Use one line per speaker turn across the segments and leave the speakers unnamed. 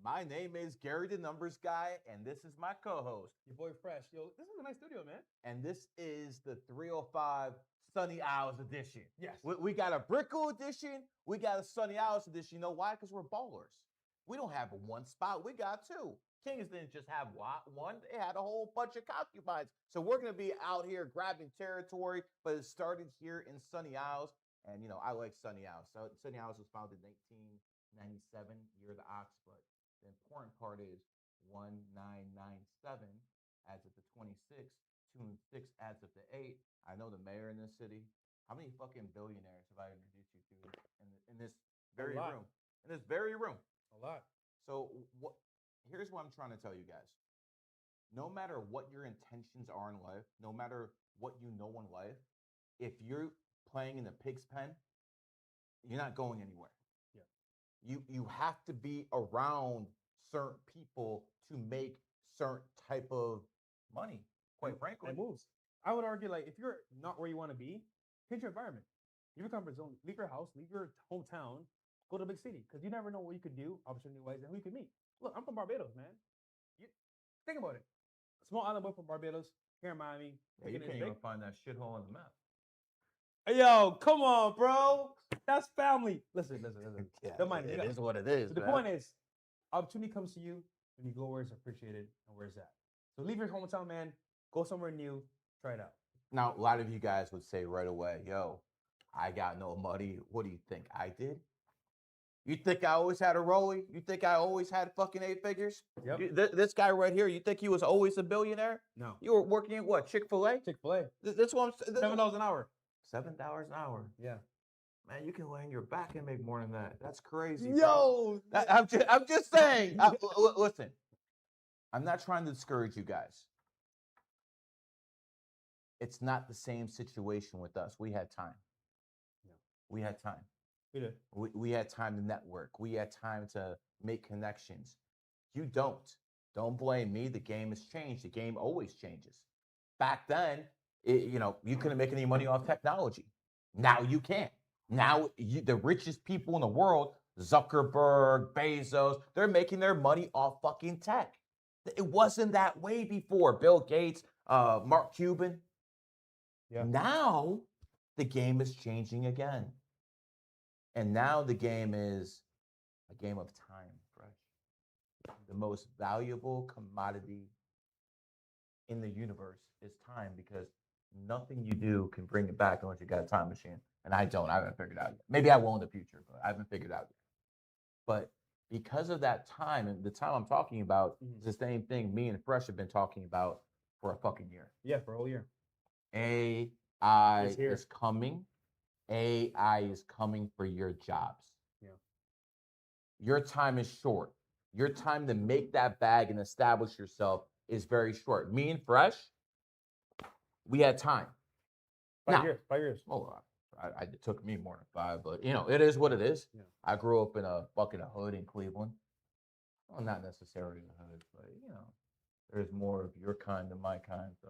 My name is Gary the Numbers Guy, and this is my co-host.
Your boy Fresh. Yo, this is a nice studio, man.
And this is the 305 Sunny Owls edition.
Yes.
We got a Brickle edition. We got a Sunny Owls edition. You know why? Because we're ballers. We don't have one spot. We got two. Kings didn't just have one. They had a whole bunch of concubines. So we're going to be out here grabbing territory, but it started here in Sunny Owls. And, you know, I like Sunny Owls. So Sunny Owls was founded in 1997, year of the ox, but the important part is 1997 adds up to 26, 2 and 6 adds up to 8. I know the mayor in this city. How many fucking billionaires have I introduced you to in this very room? In this very room.
A lot.
So here's what I'm trying to tell you guys. No matter what your intentions are in life, no matter what you know in life, if you're playing in the pig's pen, you're not going anywhere. You have to be around certain people to make certain type of money, quite frankly.
It moves. I would argue, like, if you're not where you want to be, change your environment. Leave your comfort zone, leave your house, leave your hometown, go to a big city. Because you never know what you could do, opportunity-wise, and who you could meet. Look, I'm from Barbados, man. Think about it. A small island boy from Barbados, here in Miami.
Yeah, you can't even find that shithole on the map.
Hey, yo, come on, bro. That's family. Listen.
Yeah,
Don't mind
it is what it is.
So the point is, opportunity comes to you when you go where it's appreciated and where it's at. So leave your hometown, man. Go somewhere new. Try it out.
Now, a lot of you guys would say right away, yo, I got no money. What do you think I did? You think I always had a rollie? You think I always had fucking 8 figures?
Yep.
This guy right here, you think he was always a billionaire?
No.
You were working at what? Chick-fil-A?
Chick-fil-A.
That's what I'm saying.
$7 an hour.
$7 an hour.
Yeah.
Man, you can lay on your back and make more than that. That's crazy.
Yo,
I'm just saying. Listen, I'm not trying to discourage you guys. It's not the same situation with us. We had time.
Yeah.
We had time.
We did.
We had time to network. We had time to make connections. You don't. Don't blame me. The game has changed. The game always changes. Back then, you couldn't make any money off technology. Now you can. Now the richest people in the world, Zuckerberg, Bezos, they're making their money off fucking tech. It wasn't that way before. Bill Gates, Mark Cuban.
Yeah.
Now the game is changing again. And now the game is a game of time, Fresh. The most valuable commodity in the universe is time, because nothing you do can bring it back unless you got a time machine. And I don't. I haven't figured it out yet. Maybe I will in the future, but I haven't figured it out yet. But because of that time, and the time I'm talking about is the same thing me and Fresh have been talking about for a fucking year.
Yeah, for a whole year.
AI is coming. AI is coming for your jobs.
Yeah.
Your time is short. Your time to make that bag and establish yourself is very short. Me and Fresh, we had time.
5 years. 5 years.
Well, it took me more than 5, but it is what it is.
Yeah.
I grew up in a hood in Cleveland. Well, not necessarily a hood, but there's more of your kind than my kind. So,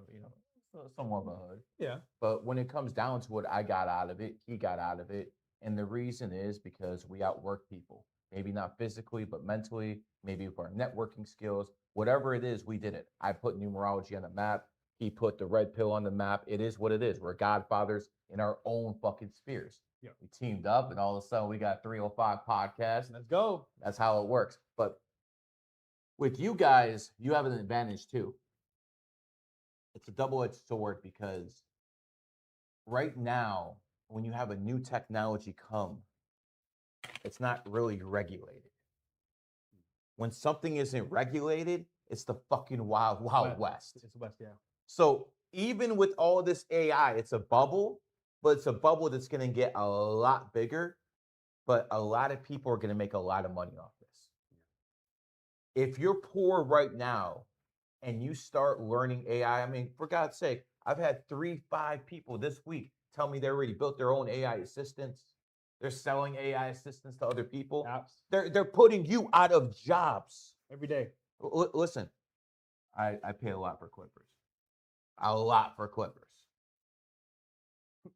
somewhat of a hood.
Yeah.
But when it comes down to it, I got out of it. He got out of it. And the reason is because we outwork people. Maybe not physically, but mentally, maybe with our networking skills. Whatever it is, we did it. I put numerology on the map. He put the red pill on the map. It is what it is. We're godfathers in our own fucking spheres.
Yeah.
We teamed up, and all of a sudden we got 305 podcasts.
Let's go.
That's how it works. But with you guys, you have an advantage too. It's a double-edged sword, because right now, when you have a new technology come, it's not really regulated. When something isn't regulated, it's the fucking wild west.
It's west, yeah.
So even with all this AI, it's a bubble, but it's a bubble that's going to get a lot bigger, but a lot of people are going to make a lot of money off this. Yeah. If you're poor right now, and you start learning AI, I mean, for God's sake, I've had 3-5 people this week tell me they already built their own AI assistants. They're selling AI assistants to other people.
Apps.
They're putting you out of jobs.
Every day.
Listen, I pay a lot for Clippers. A lot for Clippers.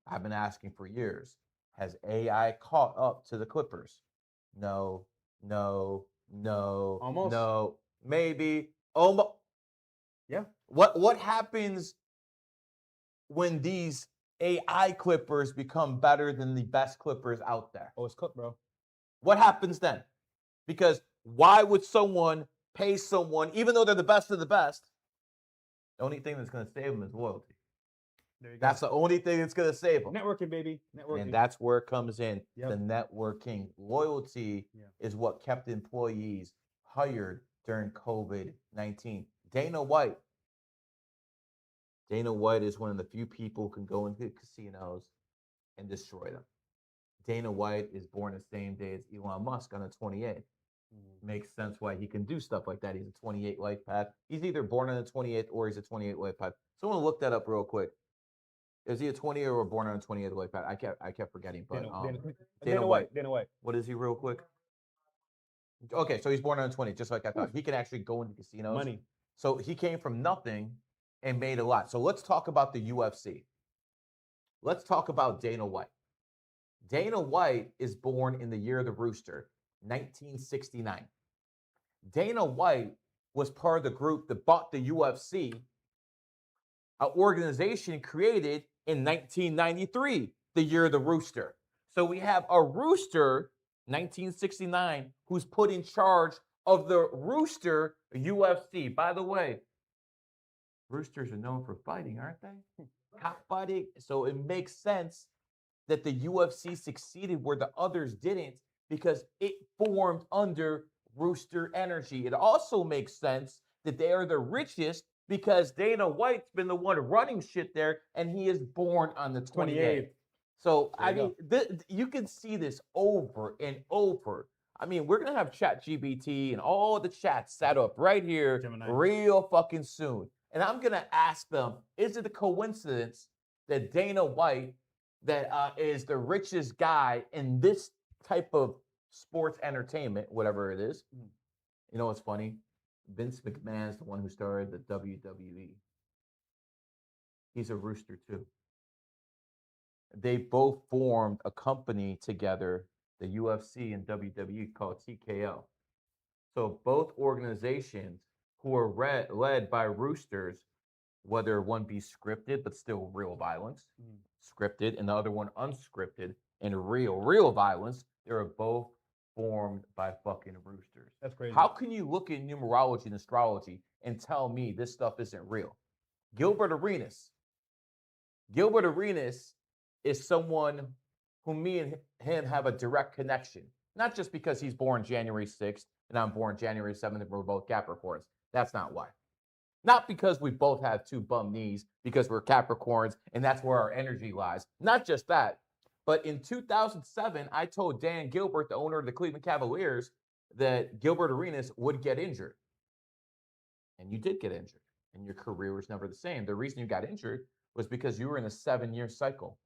I've been asking for years, has AI caught up to the Clippers? No, No.
Almost.
No. Maybe. Almost.
Yeah.
What happens when these AI clippers become better than the best clippers out there?
Oh, it's cooked, bro.
What happens then? Because why would someone pay someone, even though they're the best of the best? The only thing that's going to save them is loyalty.
There you go.
That's the only thing that's going to save them.
Networking, baby. Networking.
And that's where it comes in.
Yep.
The networking. Loyalty is what kept employees hired during COVID-19. Dana White is one of the few people who can go into casinos and destroy them. Dana White is born the same day as Elon Musk on the 28th. Makes sense why he can do stuff like that. He's a 28 life path. He's either born on the 28th or he's a 28 life path. Someone look that up real quick. Is he a 20 or born on a 28 life path? I kept forgetting. But
Dana White. Dana White.
What is he real quick? Okay, so he's born on a 20, just like I thought. He can actually go into casinos.
Money.
So he came from nothing and made a lot. So let's talk about the UFC. Let's talk about Dana White. Dana White is born in the year of the rooster, 1969. Dana White was part of the group that bought the UFC, an organization created in 1993, the year of the rooster. So we have a rooster, 1969, who's put in charge of the rooster UFC. By the way, roosters are known for fighting, aren't they? Cockfighting. So it makes sense that the UFC succeeded where the others didn't because it formed under rooster energy. It also makes sense that they are the richest because Dana White's been the one running shit there, and he is born on the 28th. So, I mean, you can see this over and over. I mean, we're going to have ChatGPT and all the chats set up right here
Gemini.
real fucking soon. And I'm going to ask them, is it a coincidence that Dana White, that is the richest guy in this type of sports entertainment, whatever it is? You know what's funny? Vince McMahon's the one who started the WWE. He's a rooster too. They both formed a company together, the UFC and WWE, called TKO. So both organizations who are led by roosters, whether one be scripted but still real violence, scripted, and the other one unscripted and real violence, they're both formed by fucking roosters.
That's crazy.
How can you look at numerology and astrology and tell me this stuff isn't real? Gilbert Arenas is someone who me and him have a direct connection. Not just because he's born January 6th and I'm born January 7th and we're both Capricorns. That's not why. Not because we both have two bum knees, because we're Capricorns and that's where our energy lies. Not just that, but in 2007, I told Dan Gilbert, the owner of the Cleveland Cavaliers, that Gilbert Arenas would get injured. And you did get injured, and your career was never the same. The reason you got injured was because you were in a 7-year cycle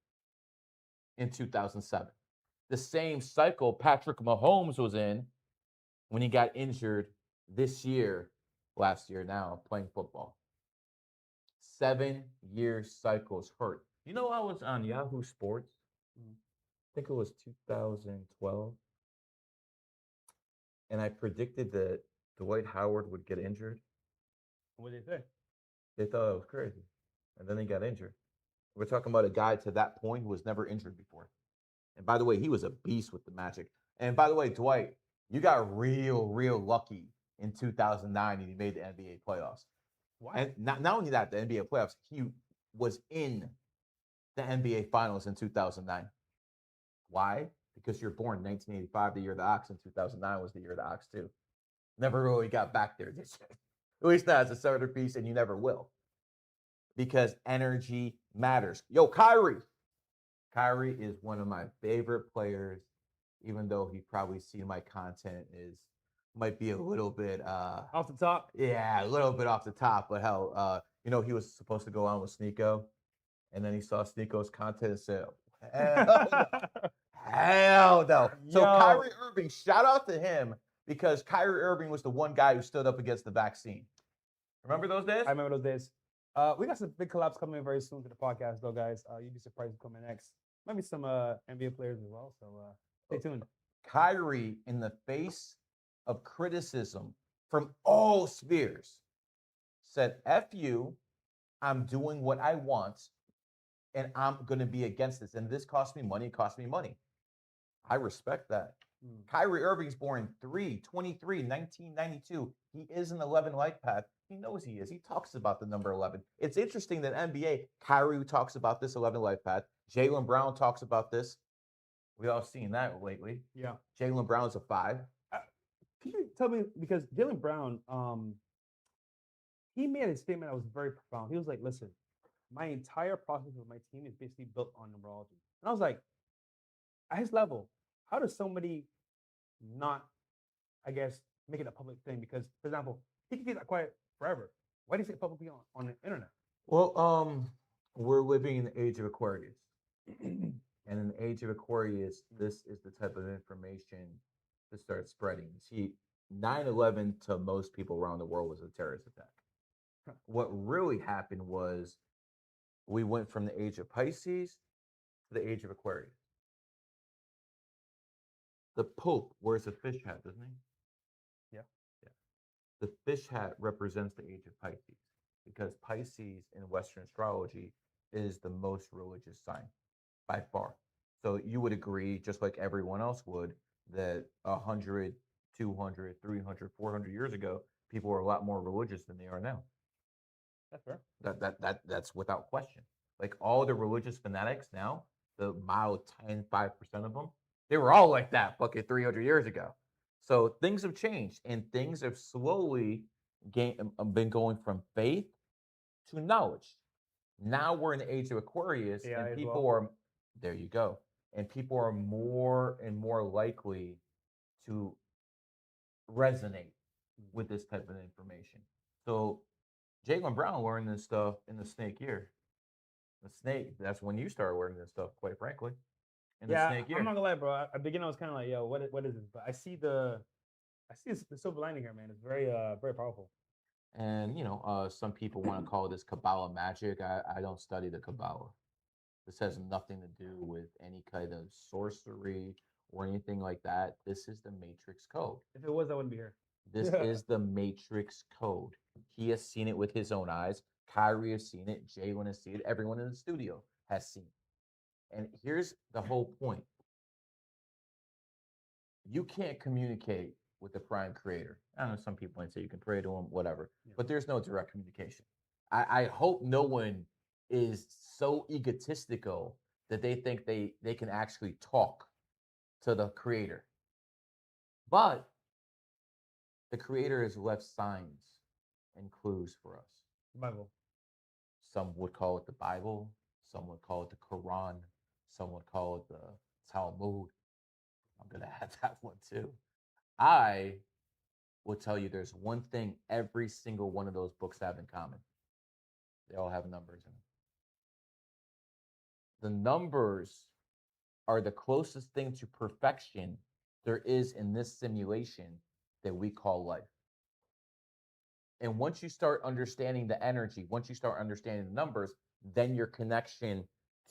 in 2007. The same cycle Patrick Mahomes was in when he got injured last year now, playing football. 7-year cycles hurt. You know, I was on Yahoo Sports. I think it was 2012. And I predicted that Dwight Howard would get injured.
What did they say?
They thought it was crazy. And then he got injured. We're talking about a guy to that point who was never injured before. And by the way, he was a beast with the Magic. And by the way, Dwight, you got real lucky in 2009 and he made the NBA playoffs.
Why?
And not only that, the NBA playoffs, he was in the NBA Finals in 2009. Why? Because you're born in 1985, the year of the Ox, and 2009 was the year of the Ox too. Never really got back there, did you? At least not as a centerpiece, and you never will. Because energy matters. Yo, Kyrie. Kyrie is one of my favorite players, even though he probably seen my content might be a little bit
off the top.
Yeah, a little bit off the top. But hell, he was supposed to go on with Sneeko, and then he saw Sneeko's content and said, hell no. So Kyrie Irving, shout out to him because Kyrie Irving was the one guy who stood up against the vaccine. Remember those days?
I remember those days. We got some big collabs coming very soon to the podcast, though, guys. You'd be surprised what's coming next. Maybe some NBA players as well. So stay tuned.
Kyrie, in the face of criticism from all spheres said, F you, I'm doing what I want, and I'm going to be against this. And this cost me money, it cost me money. I respect that. Kyrie Irving's born 3/23/1992. He is an 11 life path. He knows he is. He talks about the number 11. It's interesting that NBA, Kyrie talks about this 11 life path. Jaylen Brown talks about this. We all seen that lately.
Yeah.
Jaylen Brown's a 5.
Can you tell me, because Jaylen Brown, he made a statement that was very profound. He was like, listen, my entire process with my team is basically built on numerology. And I was like, at his level, how does somebody not, I guess, make it a public thing? Because, for example, he can keep that quiet forever. Why do you say it publicly on the internet?
Well, we're living in the age of Aquarius. And in the age of Aquarius, this is the type of information that starts spreading. See, 9/11 to most people around the world was a terrorist attack. What really happened was we went from the age of Pisces to the age of Aquarius. The Pope wears a fish hat, doesn't he?
Yeah.
Yeah. The fish hat represents the age of Pisces because Pisces in Western astrology is the most religious sign by far. So you would agree, just like everyone else would, that 100, 200, 300, 400 years ago, people were a lot more religious than they are now.
That's fair.
That's without question. Like all the religious fanatics now, the mild 5% of them, they were all like that fucking 300 years ago. So things have changed and things have slowly been going from faith to knowledge. Now we're in the age of Aquarius,
AI
and
as
people
well.
are, there you go, and people are more and more likely to resonate with this type of information. So Jaylen Brown learned this stuff in the snake year. The snake, that's when you started learning this stuff, quite frankly. In the
Yeah,
snake year.
I'm not gonna lie, bro. At the beginning, I was kind of like, yo, what is this? But I see the silver lining here, man. It's very powerful.
And some people want to call this Kabbalah magic. I don't study the Kabbalah. This has nothing to do with any kind of sorcery or anything like that. This is the Matrix code.
If it was, I wouldn't be here.
This is the Matrix code. He has seen it with his own eyes. Kyrie has seen it. Jaylen has seen it. Everyone in the studio has seen it. And here's the whole point. You can't communicate with the prime creator. I know some people might say you can pray to him, whatever, but there's no direct communication. I hope no one is so egotistical that they think they can actually talk to the creator. But the creator has left signs and clues for us.
Bible.
Some would call it the Bible. Some would call it the Quran. Some would call it the Talmud. I'm going to add that one too. I will tell you there's one thing every single one of those books have in common. They all have numbers in them. The numbers are the closest thing to perfection there is in this simulation that we call life. And once you start understanding the energy, once you start understanding the numbers, then your connection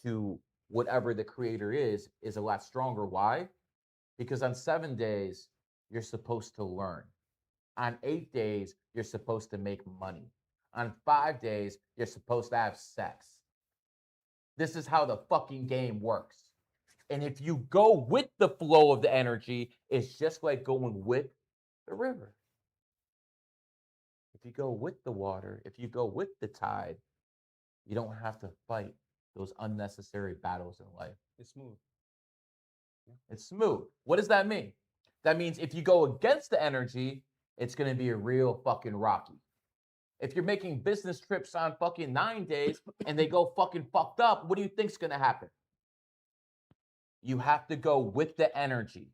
to whatever the creator is a lot stronger. Why? Because on 7 days, you're supposed to learn. On 8 days, you're supposed to make money. On 5 days, you're supposed to have sex. This is how the fucking game works. And if you go with the flow of the energy, it's just like going with the river. If you go with the water, if you go with the tide, you don't have to fight those unnecessary battles in life.
It's smooth.
Yeah. It's smooth. What does that mean? That means if you go against the energy, it's going to be a real fucking rocky. If you're making business trips on fucking 9 days and they go fucking fucked up, what do you think's going to happen? You have to go with the energy.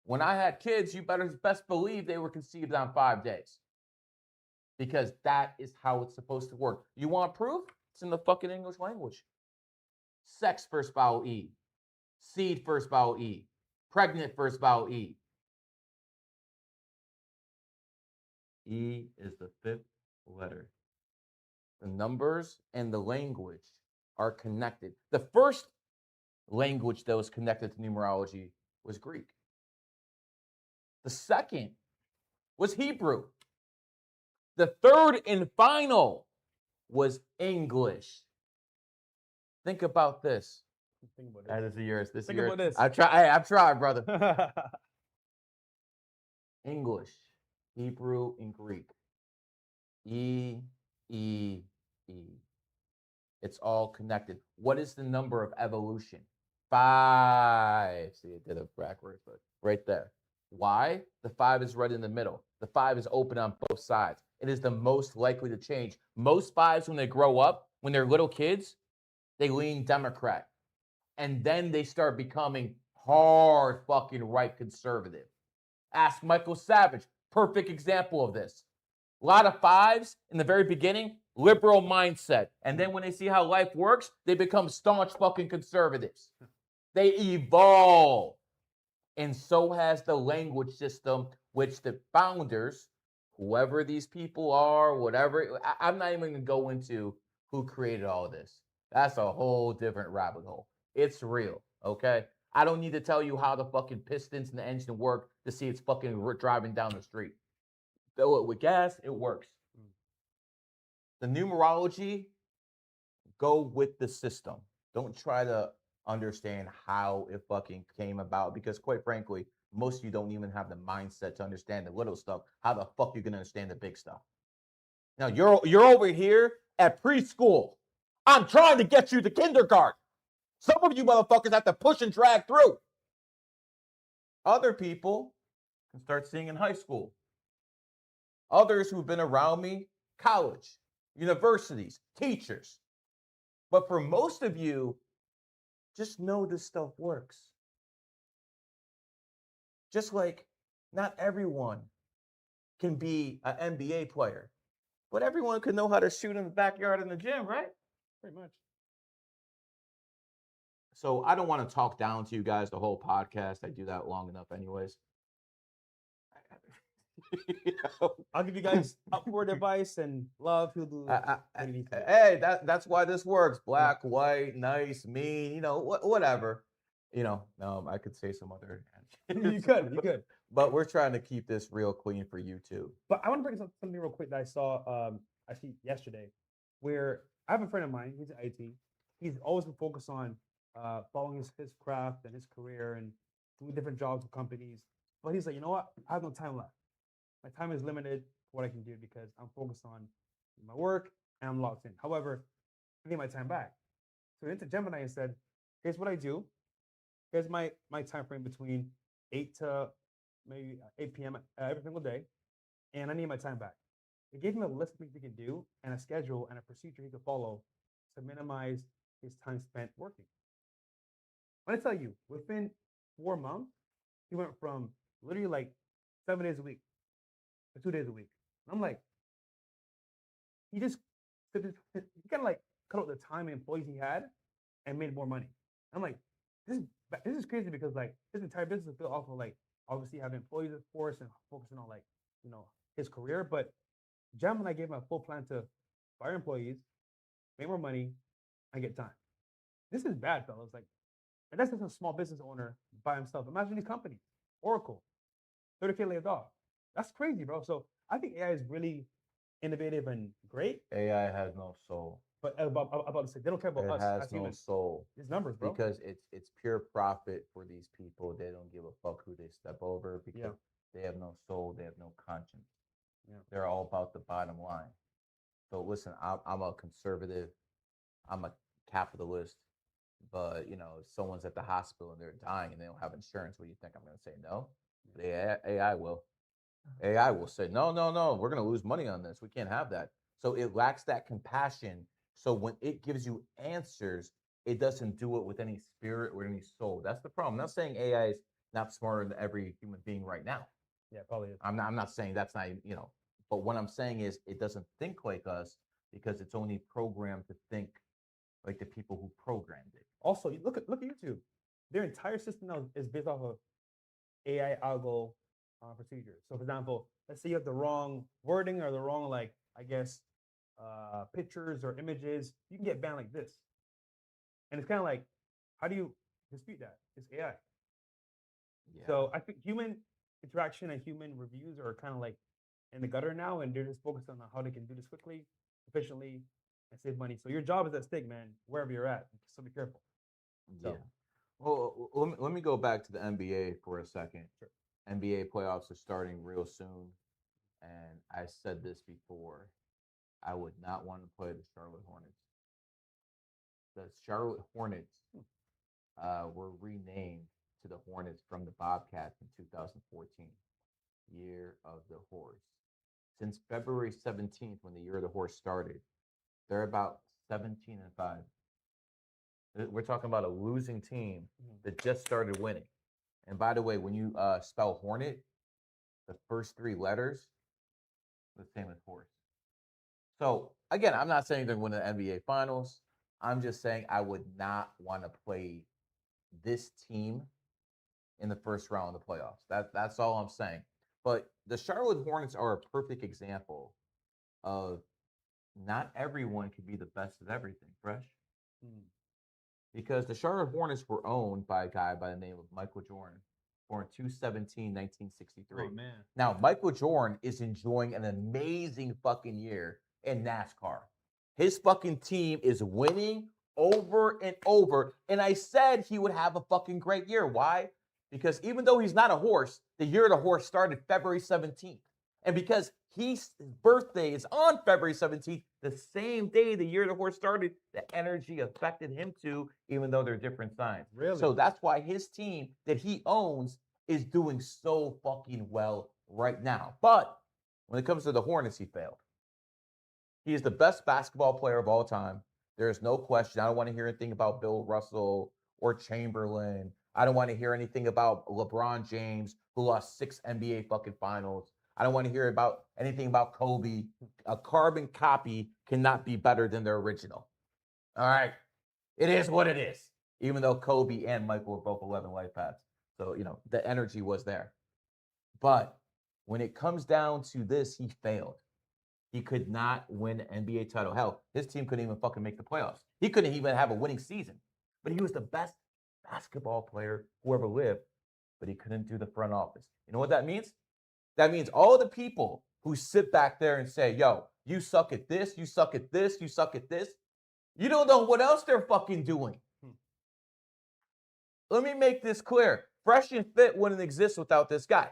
When I had kids, you best believe they were conceived on 5 days. Because that is how it's supposed to work. You want proof? It's in the fucking English language. Sex first vowel E. Seed first vowel E. Pregnant first vowel E. E is the 5th letter. The numbers and the language are connected. The first language that was connected to numerology was Greek. The second was Hebrew. The third and final was English. Think about this.
Think about
That
this.
is yours. This is
Think
yours.
about this.
I've tried, brother. English, Hebrew, and Greek. E, E, E. It's all connected. What is the number of evolution? 5. See, I did it backwards, but right there. Why? The 5 is right in the middle. The 5 is open on both sides. It is the most likely to change. Most 5s, when they grow up, when they're little kids, they lean Democrat. And then they start becoming hard fucking right conservative. Ask Michael Savage. Perfect example of this. A lot of 5s in the very beginning, liberal mindset. And then when they see how life works, they become staunch fucking conservatives. They evolve. And so has the language system, which the founders, whoever these people are, whatever, I'm not even going to go into who created all of this. That's a whole different rabbit hole. It's real, okay? I don't need to tell you how the fucking pistons and the engine work to see it's fucking driving down the street. Fill it with gas, it works. The numerology, go with the system. Don't try to understand how it fucking came about, because quite frankly, most of you don't even have the mindset to understand the little stuff. How the fuck you gonna understand the big stuff? Now you're over here at preschool. I'm trying to get you to kindergarten. Some of you motherfuckers have to push and drag through. Other people can start seeing in high school. Others who've been around me, college, universities, teachers. But for most of you, just know this stuff works. Just like not everyone can be an NBA player, but everyone can know how to shoot in the backyard in the gym, right?
Pretty much.
So I don't want to talk down to you guys the whole podcast. I do that long enough anyways. You know?
I'll give you guys upward advice and love. He'll do.
Hey, that's why this works. Black, white, nice, mean, you know, whatever. You know, I could say some other.
You could.
But we're trying to keep this real clean for you too.
But I want to bring up something real quick that I saw actually yesterday, where I have a friend of mine. He's in IT. He's always been focused on following his craft and his career and doing different jobs with companies. But he's like, you know what? I have no time left. My time is limited for what I can do because I'm focused on my work and I'm locked in. However, I need my time back. So I went to Gemini and said, here's what I do. Here's my time frame between 8 to maybe 8 p.m. Every single day. And I need my time back. It gave him a list of things he can do and a schedule and a procedure he could follow to minimize his time spent working. When I tell you, within 4 months, he went from literally like 7 days a week to 2 days a week. And I'm like, he kind of like cut out the time and employees he had and made more money. I'm like, this is crazy because like his entire business is built off of like obviously having employees, of course, and focusing on like, you know, his career. But Gemini gave him a full plan to fire employees, make more money, and get time. This is bad, fellas. Like, and that's just a small business owner by himself. Imagine these companies, Oracle, 30K laid off. That's crazy, bro. So I think AI is really innovative and great.
AI has no soul.
But about to say, they don't care about us.
It has
as
no
humans.
soul.
It's numbers, bro.
Because it's pure profit for these people. They don't give a fuck who they step over because they have no soul. They have no conscience.
Yeah.
They're all about the bottom line. So listen, I'm a conservative. I'm a capitalist. But you know, if someone's at the hospital and they're dying and they don't have insurance, what do you think I'm going to say? No, AI will. AI will say, no, we're going to lose money on this. We can't have that. So it lacks that compassion. So when it gives you answers, it doesn't do it with any spirit or any soul. That's the problem. I'm not saying AI is not smarter than every human being right now.
Yeah, probably is.
I'm not saying that's not, you know, but what I'm saying is it doesn't think like us because it's only programmed to think like the people who programmed it.
Also, look at YouTube. Their entire system now is based off of AI algo procedures. So, for example, let's say you have the wrong wording or the wrong, like, I guess, pictures or images, you can get banned like this. And it's kind of like, how do you dispute that? It's AI. Yeah. So I think interaction and human reviews are kind of like in the gutter now, and they're just focused on how they can do this quickly, efficiently, and save money. So your job is at stake, man, wherever you're at. So be careful.
Yeah.
So
Well, let me go back to the NBA for a second.
Sure.
NBA playoffs are starting real soon, and I said this before. I would not want to play the Charlotte Hornets. The Charlotte Hornets were renamed to the Hornets from the Bobcats in 2014, Year of the Horse. Since February 17th, when the Year of the Horse started, they're about 17-5. We're talking about a losing team that just started winning. And by the way, when you spell Hornet, the first three letters, the same as horse. So again, I'm not saying they're going to win the NBA Finals. I'm just saying I would not want to play this team in the first round of the playoffs. That's all I'm saying. But the Charlotte Hornets are a perfect example of not everyone can be the best at everything, Fresh. Because the Charlotte Hornets were owned by a guy by the name of Michael Jordan, born 2/17/1963.
Oh man.
Now, Michael Jordan is enjoying an amazing fucking year in NASCAR. His fucking team is winning over and over. And I said he would have a fucking great year. Why? Because even though he's not a horse, the Year of the Horse started February 17th. And because his birthday is on February 17th, the same day the Year of the Horse started, the energy affected him too, even though they're different signs.
Really?
So that's why his team that he owns is doing so fucking well right now. But when it comes to the Hornets, he failed. He is the best basketball player of all time. There is no question. I don't want to hear anything about Bill Russell or Chamberlain. I don't want to hear anything about LeBron James, who lost 6 NBA fucking finals. I don't want to hear about anything about Kobe. A carbon copy cannot be better than their original. All right. It is what it is. Even though Kobe and Michael were both 11 Lifepaths. So, the energy was there. But when it comes down to this, he failed. He could not win an NBA title. Hell, his team couldn't even fucking make the playoffs. He couldn't even have a winning season. But he was the best basketball player who ever lived, but he couldn't do the front office. You know what that means? That means all the people who sit back there and say, yo, you suck at this, you suck at this, you suck at this. You don't know what else they're fucking doing. Let me make this clear. Fresh and Fit wouldn't exist without this guy.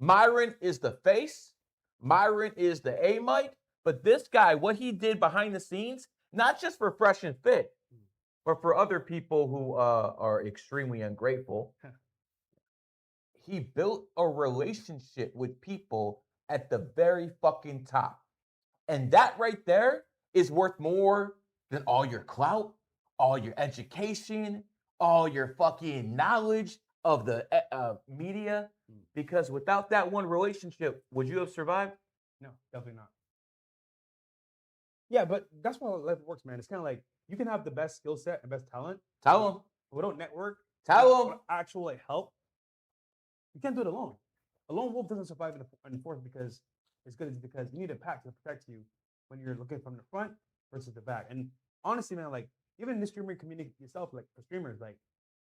Myron is the face. Myron is the A-mite. But this guy, what he did behind the scenes, not just for Fresh and Fit, but for other people who are extremely ungrateful, he built a relationship with people at the very fucking top. And that right there is worth more than all your clout, all your education, all your fucking knowledge of the media. Because without that one relationship, would you have survived?
No, definitely not. Yeah, but that's why life works, man. It's kind of like you can have the best skill set and best talent.
Tell him.
But without network,
Tell him.
without actual help, you can't do it alone. A lone wolf doesn't survive in the forest because it's good. It's because you need a pack to protect you when you're looking from the front versus the back. And honestly, man, like even in the streamer community yourself, like for streamers, like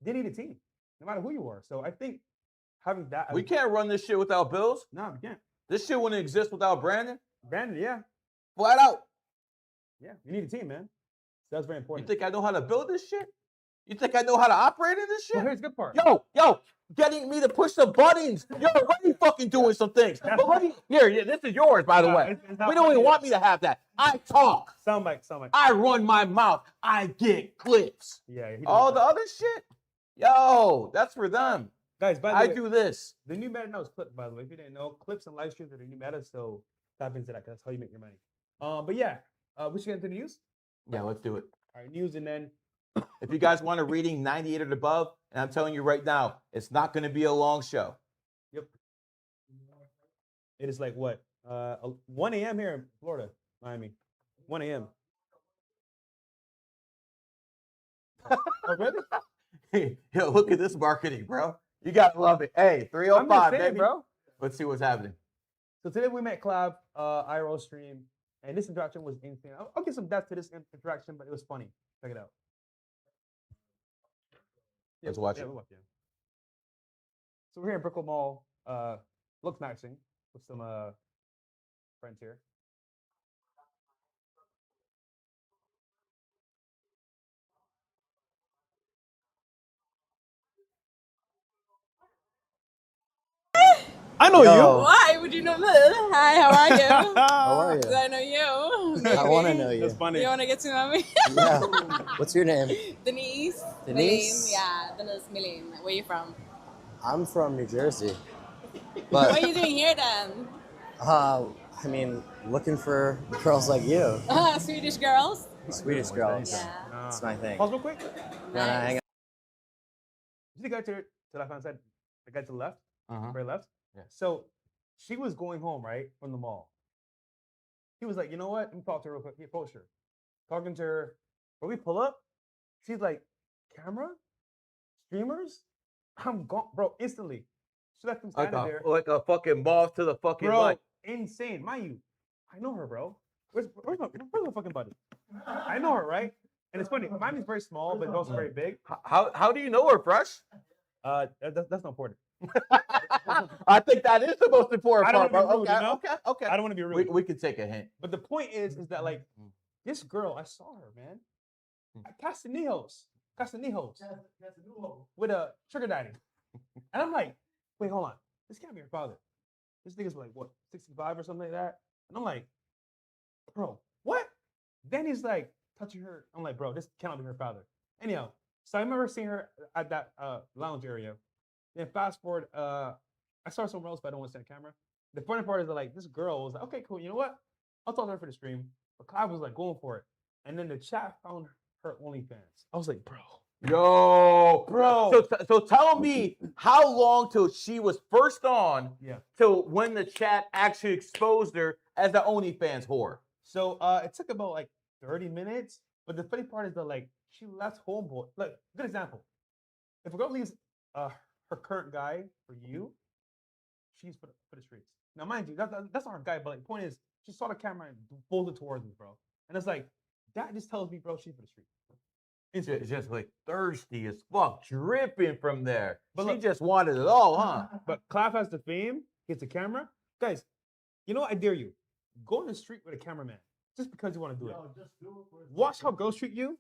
they need a team, no matter who you are. So I think having that,
We can't run this shit without Bills.
No, we can't.
This shit wouldn't exist without Brandon.
Brandon, yeah,
Flat out.
yeah, you need a team, man. So that's very
You
important.
think I know how to build this shit? You think I know how to operate in this shit?
Well, here's the good part.
Yo, getting me to push the buttons. You're already fucking doing some things. Here, this is yours, by the way.
It's not
We don't even want me to have that. I talk.
Soundbite.
I run my mouth. I get clips.
Yeah.
All the other shit, yo, that's for them.
Guys, by the
I
way,
do this.
the new meta now is clip, by the way. If you didn't know, clips and live streams are the new meta, so tap into that 'cause that's how you make your money. But yeah, we should get into the news.
Yeah, let's do it.
All right, news, and then
If you guys want a reading 98 or above, and I'm telling you right now, it's not going to be a long show.
yep, it is like what 1 a.m. here in Florida, Miami, 1 a.m. Oh, really?
Yo, look at this marketing, bro. You gotta love it. Hey,
I'm
305,
just saying,
baby.
bro.
Let's see what's happening.
So today we met Clav, IRL stream, and this interaction was insane. I'll give some depth to this interaction, but it was funny. Check it out.
Let's watch it.
We'll watch it. So we're here in Brickell Mall. look matching with some friends here. I know
Yo.
Why would you know this? Hi, how are you?
How are
Do
you?
I know you? Maybe.
I want to know you.
That's funny.
You want to get to know me?
Yeah. What's your name?
Denise.
Denise?
Milene. Yeah, Denise Milene. Where you from?
I'm from New Jersey.
What are
But,
you doing here then?
I mean, looking for girls like you.
Swedish girls.
Swedish girls.
Yeah.
That's my thing.
Pause real quick.
No, no, hang on.
You see the guy to the left hand side? The guy to the left?
Uh-huh.
Very left?
Yeah.
So she was going home, right, from the mall. He was like, you know what? Let me talk to her real quick. He approached her. Talking to her. When we pull up, she's like, camera? Streamers? I'm gone. Bro, instantly. She left him standing there.
Like a fucking moth to the fucking
Bro,
light.
insane. Mind you, I know her, bro. Where's my fucking buddy? I know her, right? And it's funny. Mine is very small, but it's also very big.
How do you know her, Fresh?
That's not important.
I think that is the most important
I don't
part,
wanna be
bro.
rude, you know?
Okay.
I don't want to be rude.
We could take a hint.
But the point is that like this girl, I saw her, man, at Castanijos, with a sugar daddy, and I'm like, wait, hold on, this can't be her father. This nigga's like what, 65 or something like that, and I'm like, bro, what? Then he's like touching her. I'm like, bro, this cannot be her father. Anyhow, so I remember seeing her at that lounge area. Then fast forward, I saw her somewhere else, but I don't want to send a camera. The funny part is that like this girl was like, okay, cool. You know what? I'll talk to her for the stream. But Clive was like going for it. And then the chat found her OnlyFans. I was like, bro.
Yo,
Bro.
So tell me how long till she was first on,
Yeah.
till when the chat actually exposed her as the OnlyFans whore.
So it took about like 30 minutes. But the funny part is that like she left homeboy. Like, good example. If a girl leaves her current guy for you, she's for the streets. Now, mind you, that's not her guy, but like, point is, she saw the camera and folded towards me, bro. And it's like, that just tells me, bro, she's for the streets.
It's just like thirsty as fuck, dripping from there.
But
She
look-
just wanted it all, huh?
But Clive has the fame, gets a camera. Guys, you know what? I dare you. Go in the street with a cameraman just because you want to do it. Watch how girls treat you,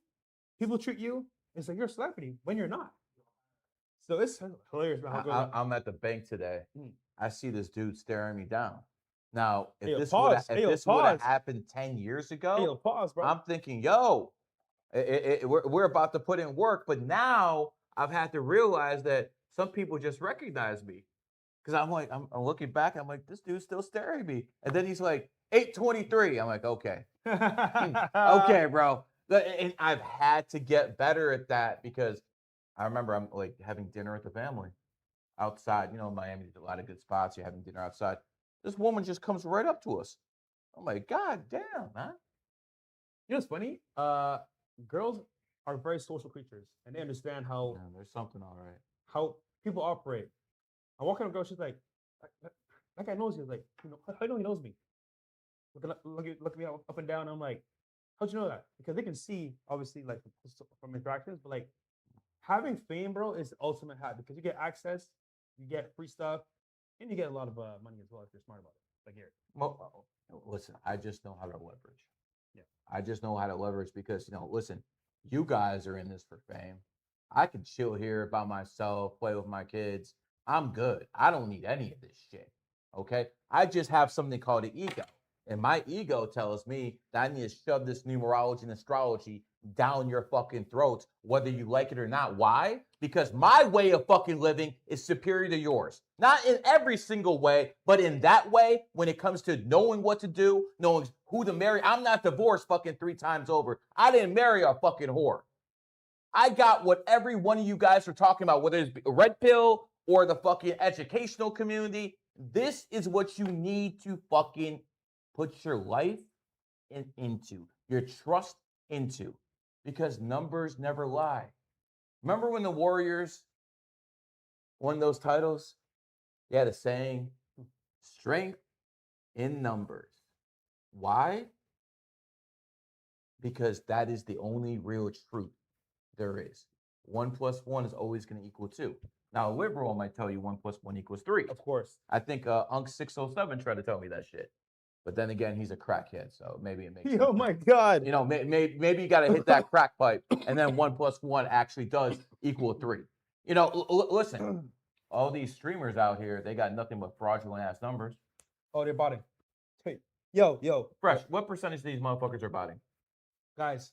people treat you. It's like you're a celebrity when you're not. So it's hilarious about how girls.
I'm at the bank today.
Mm.
I see this dude staring me down. Now, if
Hey, yo,
this
pause.
would
Hey, yo,
have
pause.
happened 10 years ago,
Hey, yo, pause, bro.
I'm thinking, yo, we're about to put in work. But now I've had to realize that some people just recognize me. Because I'm like, I'm looking back, I'm like, this dude's still staring at me. And then he's like, 8:23. I'm like, okay. Okay, bro. And I've had to get better at that because I remember I'm like having dinner with the family outside. You know, Miami, there's a lot of good spots. You're having dinner outside. This woman just comes right up to us. I'm like, God damn, man.
You know what's funny? Girls are very social creatures, and they understand how
Man, there's something all right.
how people operate. I walk in a girl, she's like, that guy knows you. Like, you know, how do you know he knows me? Look me up and down. I'm like, how'd you know that? Because they can see, obviously, like from interactions, but like having fame, bro, is the ultimate hat because you get access, you get free stuff, and you get a lot of money as well if you're smart about it. Like here.
Well, listen, I just know how to leverage.
Yeah.
I just know how to leverage because, listen, you guys are in this for fame. I can chill here by myself, play with my kids. I'm good. I don't need any of this shit. Okay. I just have something called an ego. And my ego tells me that I need to shove this numerology and astrology down your fucking throats, whether you like it or not. Why? Because my way of fucking living is superior to yours. Not in every single way, but in that way, when it comes to knowing what to do, knowing who to marry. I'm not divorced fucking 3 times over. I didn't marry a fucking whore. I got what every one of you guys are talking about, whether it's a red pill or the fucking educational community. This is what you need to fucking put your life into, your trust into, because numbers never lie. Remember when the Warriors won those titles? They had a saying, strength in numbers. Why? Because that is the only real truth there is. 1 + 1 is always going to equal 2. Now, a liberal might tell you 1 + 1 = 3.
Of course.
I think Unc 607 tried to tell me that shit. But then again, he's a crackhead, so maybe it makes
Oh
sense.
my God.
You know, maybe you got to hit that crack pipe, and then 1 + 1 actually does equal 3. You know, listen, all these streamers out here, they got nothing but fraudulent ass numbers.
Oh, they're botting. Hey, yo.
Fresh, what percentage of these motherfuckers are botting?
Guys,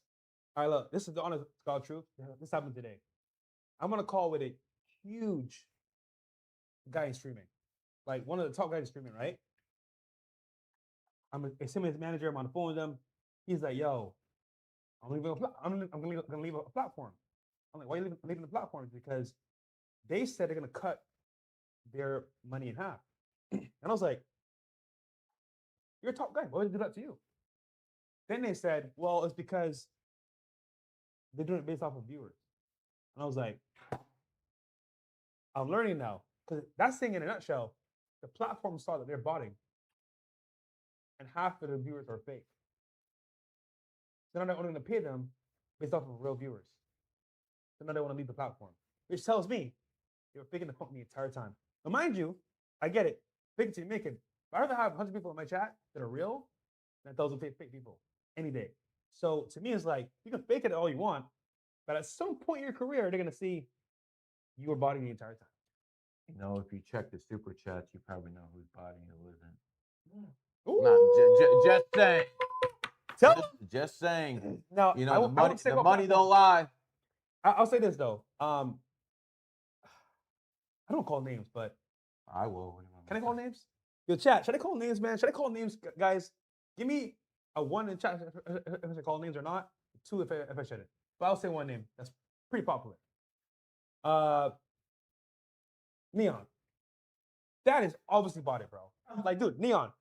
all right, look, this is the honest God truth. This happened today. I'm gonna call with a huge guy in streaming, like one of the top guys in streaming, right? I'm his manager. I'm on the phone with him. He's like, "Yo, I'm gonna leave a platform." I'm like, "Why are you leaving the platform?" Because they said they're gonna cut their money in half, and I was like, "You're a top guy. Why would they do that to you?" Then they said, "Well, it's because they're doing it based off of viewers," and I was like, "I'm learning now." Because that's saying in a nutshell, the platform saw that they're botting, and half of the viewers are fake. So now they're only going to pay them based off of real viewers. So now they want to leave the platform, which tells me they were faking the pump the entire time. Now, mind you, I get it. Fake it till you make it. But I'd rather have 100 people in my chat that are real than 1,000 fake people any day. So to me, it's like, you can fake it all you want, but at some point in your career, they're going to see you were botting the entire time.
You know, if you check the super chats, you probably know who's botting and who isn't.
Ooh.
Just saying.
Tell
Just saying.
Now,
You know, the money don't lie.
I'll say this though. I don't call names, but
I will.
can I call names? Yo, chat. Should I call names, man? Should I call names, guys? Give me a 1 in chat if I should call names or not. 2 if I shouldn't. But I'll say 1 name. That's pretty popular. Neon. That is obviously bought it, bro. Like, dude, Neon.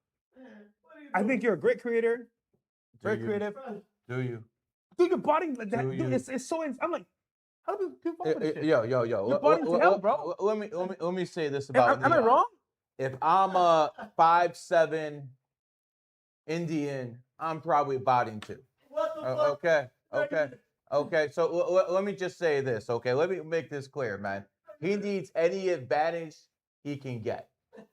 I think you're a great creator. Very creative.
Do you?
Dude, you're botting like that. Dude, it's so. I'm like, how do people fall for this shit?
Yo.
You're botting to hell, bro.
Let me say this about
Am I
Neon.
wrong?
If I'm a 5'7" Indian, I'm probably botting too.
What the fuck?
Okay. So let me just say this. Okay, let me make this clear, man. He needs any advantage he can get.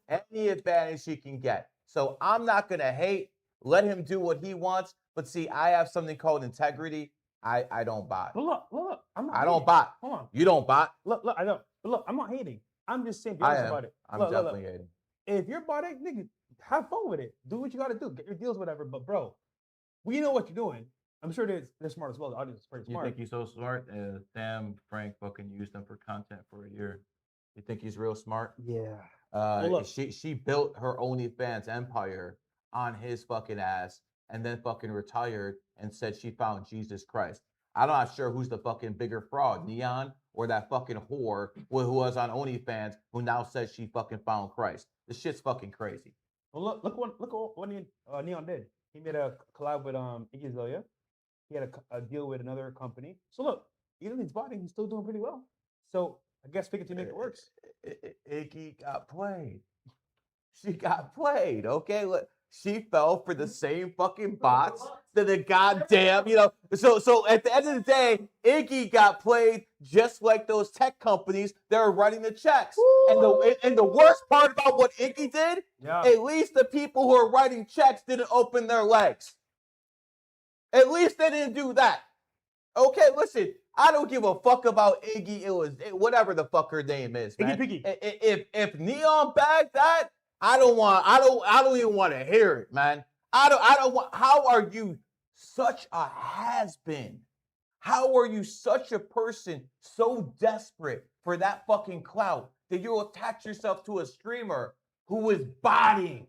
Any advantage he can get. So I'm not gonna hate. Let him do what he wants. But see, I have something called integrity. I don't bot.
But look. I'm not.
I don't bot.
Hold on.
You don't bot.
Look. I don't. But look, I'm not hating. I'm just saying, be
I
honest
am.
about it.
I'm
Look.
definitely hating.
If you're botting, nigga, have fun with it. Do what you got to do. Get your deals, whatever. But bro, we know what you're doing. I'm sure they're smart as well. The audience is pretty smart.
You think he's so smart? Sam Frank fucking used him for content for a year. You think he's real smart?
Yeah.
She built her OnlyFans empire on his fucking ass and then fucking retired and said she found Jesus Christ. I'm not sure who's the fucking bigger fraud, Neon or that fucking whore who was on OnlyFans who now says she fucking found Christ. This shit's fucking crazy.
Well, look what Neon did. He made a collab with Iggy Azalea. He had a deal with another company. So look, even if he's botting, he's still doing pretty well. So I guess fake it to make it works.
Iggy got played. She got played. Okay, look, she fell for the same fucking bots that the goddamn, So at the end of the day, Iggy got played just like those tech companies that are writing the checks. And the worst part about what Iggy did, at least the people who are writing checks didn't open their legs. At least they didn't do that. Okay, listen, I don't give a fuck about Iggy. It was whatever the fuck her name is, man.
Iggy Piggy.
If Neon bagged that, I don't even want to hear it, man. I don't want. How are you such a has-been? How are you such a person so desperate for that fucking clout that you'll attach yourself to a streamer who is botting?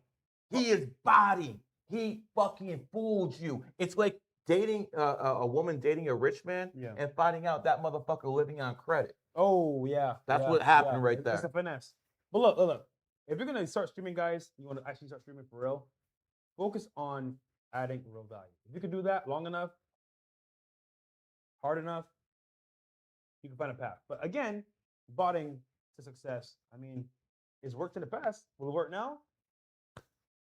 He is botting. He fucking fooled you. It's like dating a woman dating a rich man and finding out that motherfucker living on credit.
Oh yeah,
that's what happened right there.
It's a finesse. But look. If you're gonna start streaming, guys, you want to actually start streaming for real. Focus on adding real value. If you can do that long enough, hard enough, you can find a path. But again, botting to success. I mean, it's worked in the past. Will it work now?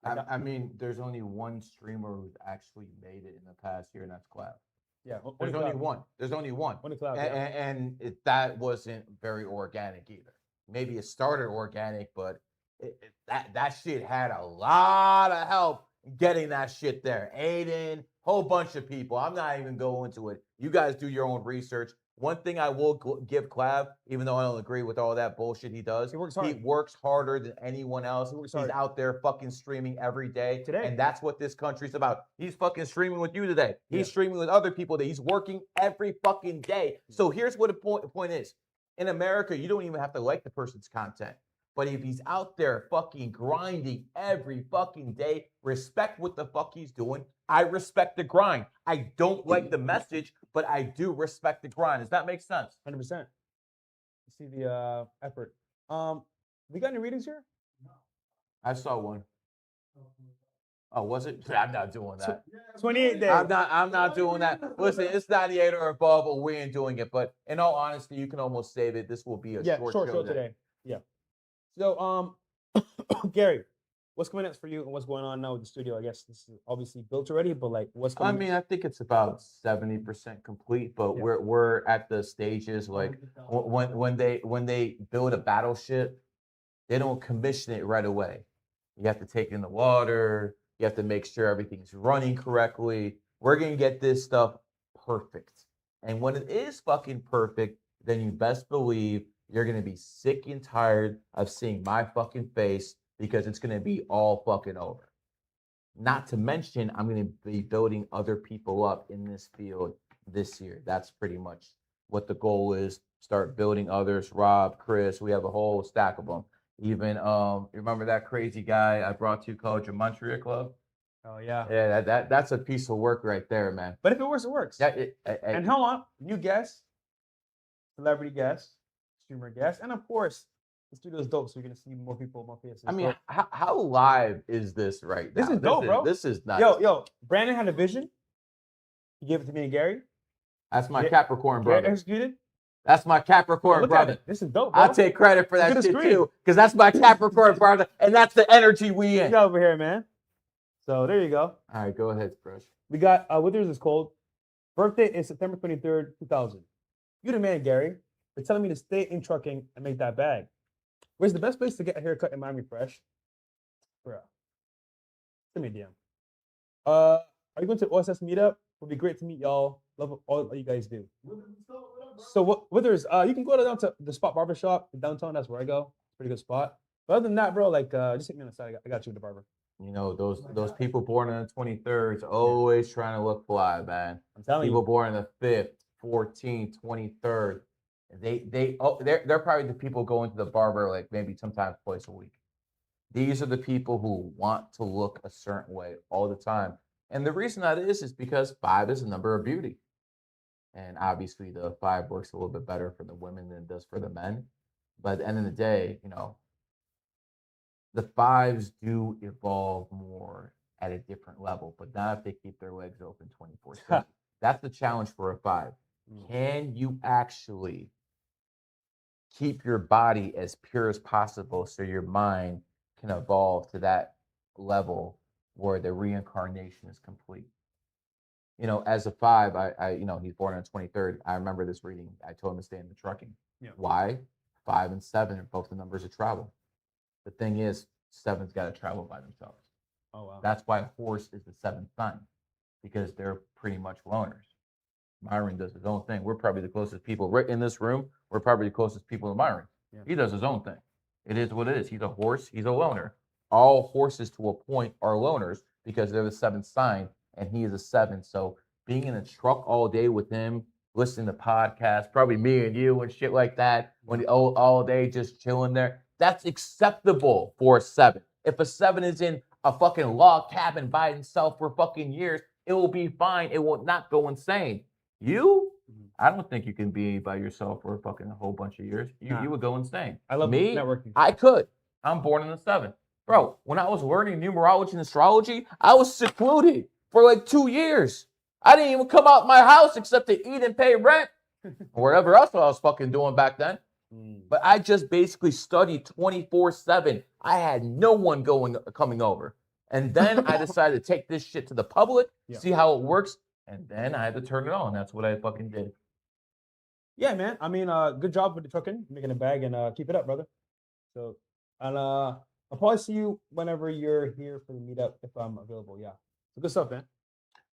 I mean, there's only one streamer who's actually made it in the past year, and that's Cloud.
Yeah,
there's only one. There's only one.
Only Cloud,
and that wasn't very organic either. maybe it started organic, but that shit had a lot of help getting that shit there. Aiden, whole bunch of people. I'm not even going into it. You guys do your own research. One thing I will give Clav, even though I don't agree with all that bullshit he does,
He works hard.
he works harder than anyone else.
He works
He's
hard.
out there fucking streaming every day.
Today.
And that's what this country's about. He's fucking streaming with you today. He's
Yeah.
streaming with other people today. He's working every fucking day. So here's what the point is. In America, you don't even have to like the person's content. But if he's out there fucking grinding every fucking day, respect what the fuck he's doing. I respect the grind. I don't like the message, but I do respect the grind. Does that make sense?
100%. You see the effort. We got any readings here?
I saw one. Oh, was it? I'm not doing that.
28 days.
I'm not doing that. Listen, it's 98 or above, or we ain't doing it. But in all honesty, you can almost save it. This will be a short show
today. Yeah. So, Gary, what's coming next for you, and what's going on now with the studio? I guess this is obviously built already, but like, what's
I
coming?
mean, I think it's about 70% complete, but
Yeah.
we're at the stages like when they build a battleship, they don't commission it right away. You have to take in the water. You have to make sure everything's running correctly. We're gonna get this stuff perfect, and when it is fucking perfect, then you best believe you're gonna be sick and tired of seeing my fucking face because it's gonna be all fucking over. Not to mention, I'm going to be building other people up in this field this year. That's pretty much what the goal is. Start building others. Rob, Chris, we have a whole stack of them. Even, remember that crazy guy I brought to you called Gematria Club?
Oh yeah.
Yeah, that's a piece of work right there, man.
But if it works, it works.
Yeah,
And hold on, new guests, celebrity guests, streamer guests, and of course, the studio is dope, so you're gonna see more people, more faces.
I mean,
So,
how live is this right now?
This is dope, bro.
This is nice.
yo, Brandon had a vision. He gave it to me and Gary.
That's my
Yeah,
Capricorn
Gary
brother.
executed.
That's my Capricorn
Look
brother.
at it. This is dope, bro.
I'll take credit for that
Look at
shit
the screen.
too, because that's my Capricorn brother, and that's the energy we
You
in.
got over here, man. So there you go.
All right, go ahead, Fresh.
We got Withers is cold. Birthday is September 23rd, 2000. You the man, Gary. They're telling me to stay in trucking and make that bag. Where's the best place to get a haircut in Miami Fresh? Bro. Send me a DM. Are you going to the OSS meetup? Would be great to meet y'all. Love all you guys do. So Withers, you can go down to the Spot Barbershop in downtown. That's where I go. Pretty good spot. But other than that, bro, like just hit me on the side. I got you with the barber.
You know, those people born on the 23rd always trying to look fly, man.
I'm telling
People
you.
born on the 5th, 14th, 23rd. They're probably the people going to the barber like maybe sometimes twice a week. These are the people who want to look a certain way all the time. And the reason that is because 5 is a number of beauty. And obviously the 5 works a little bit better for the women than it does for the men. But at the end of the day, you know, the 5s do evolve more at a different level, but not if they keep their legs open 24/7. That's the challenge for a 5. Can you actually keep your body as pure as possible so your mind can evolve to that level where the reincarnation is complete? You know, as a 5, I you know, he's born on the 23rd. I remember this reading. I told him to stay in the trucking.
Yeah.
Why? 5 and 7 are both the numbers of travel. The thing is, 7's got to travel by themselves.
Oh wow.
That's why horse is the 7th sign, because they're pretty much loners. Myron does his own thing. We're probably the closest people right in this room. We're probably the closest people to Myron.
Yeah.
He does his own thing. It is what it is. He's a horse. He's a loner. All horses to a point are loners because they're the 7th sign and he is a 7. So being in a truck all day with him, listening to podcasts, probably me and you and shit like that, when all day just chilling there, that's acceptable for a 7. If a 7 is in a fucking log cabin by himself for fucking years, it will be fine. It will not go insane. You, I don't think you can be by yourself for a fucking whole bunch of years. You would go insane.
I love
me.
networking.
I could. I'm born in the 7th. Bro, when I was learning numerology and astrology, I was secluded for like 2 years. I didn't even come out my house except to eat and pay rent or whatever else I was fucking doing back then. But I just basically studied 24/7. I had no one coming over. And then I decided to take this shit to the public, see how it works, and then I had to turn it on. That's what I fucking did.
Yeah, man. I mean, good job with the trucking, making a bag, and keep it up, brother. So, and I'll probably see you whenever you're here for the meetup if I'm available. Yeah. So good stuff, man.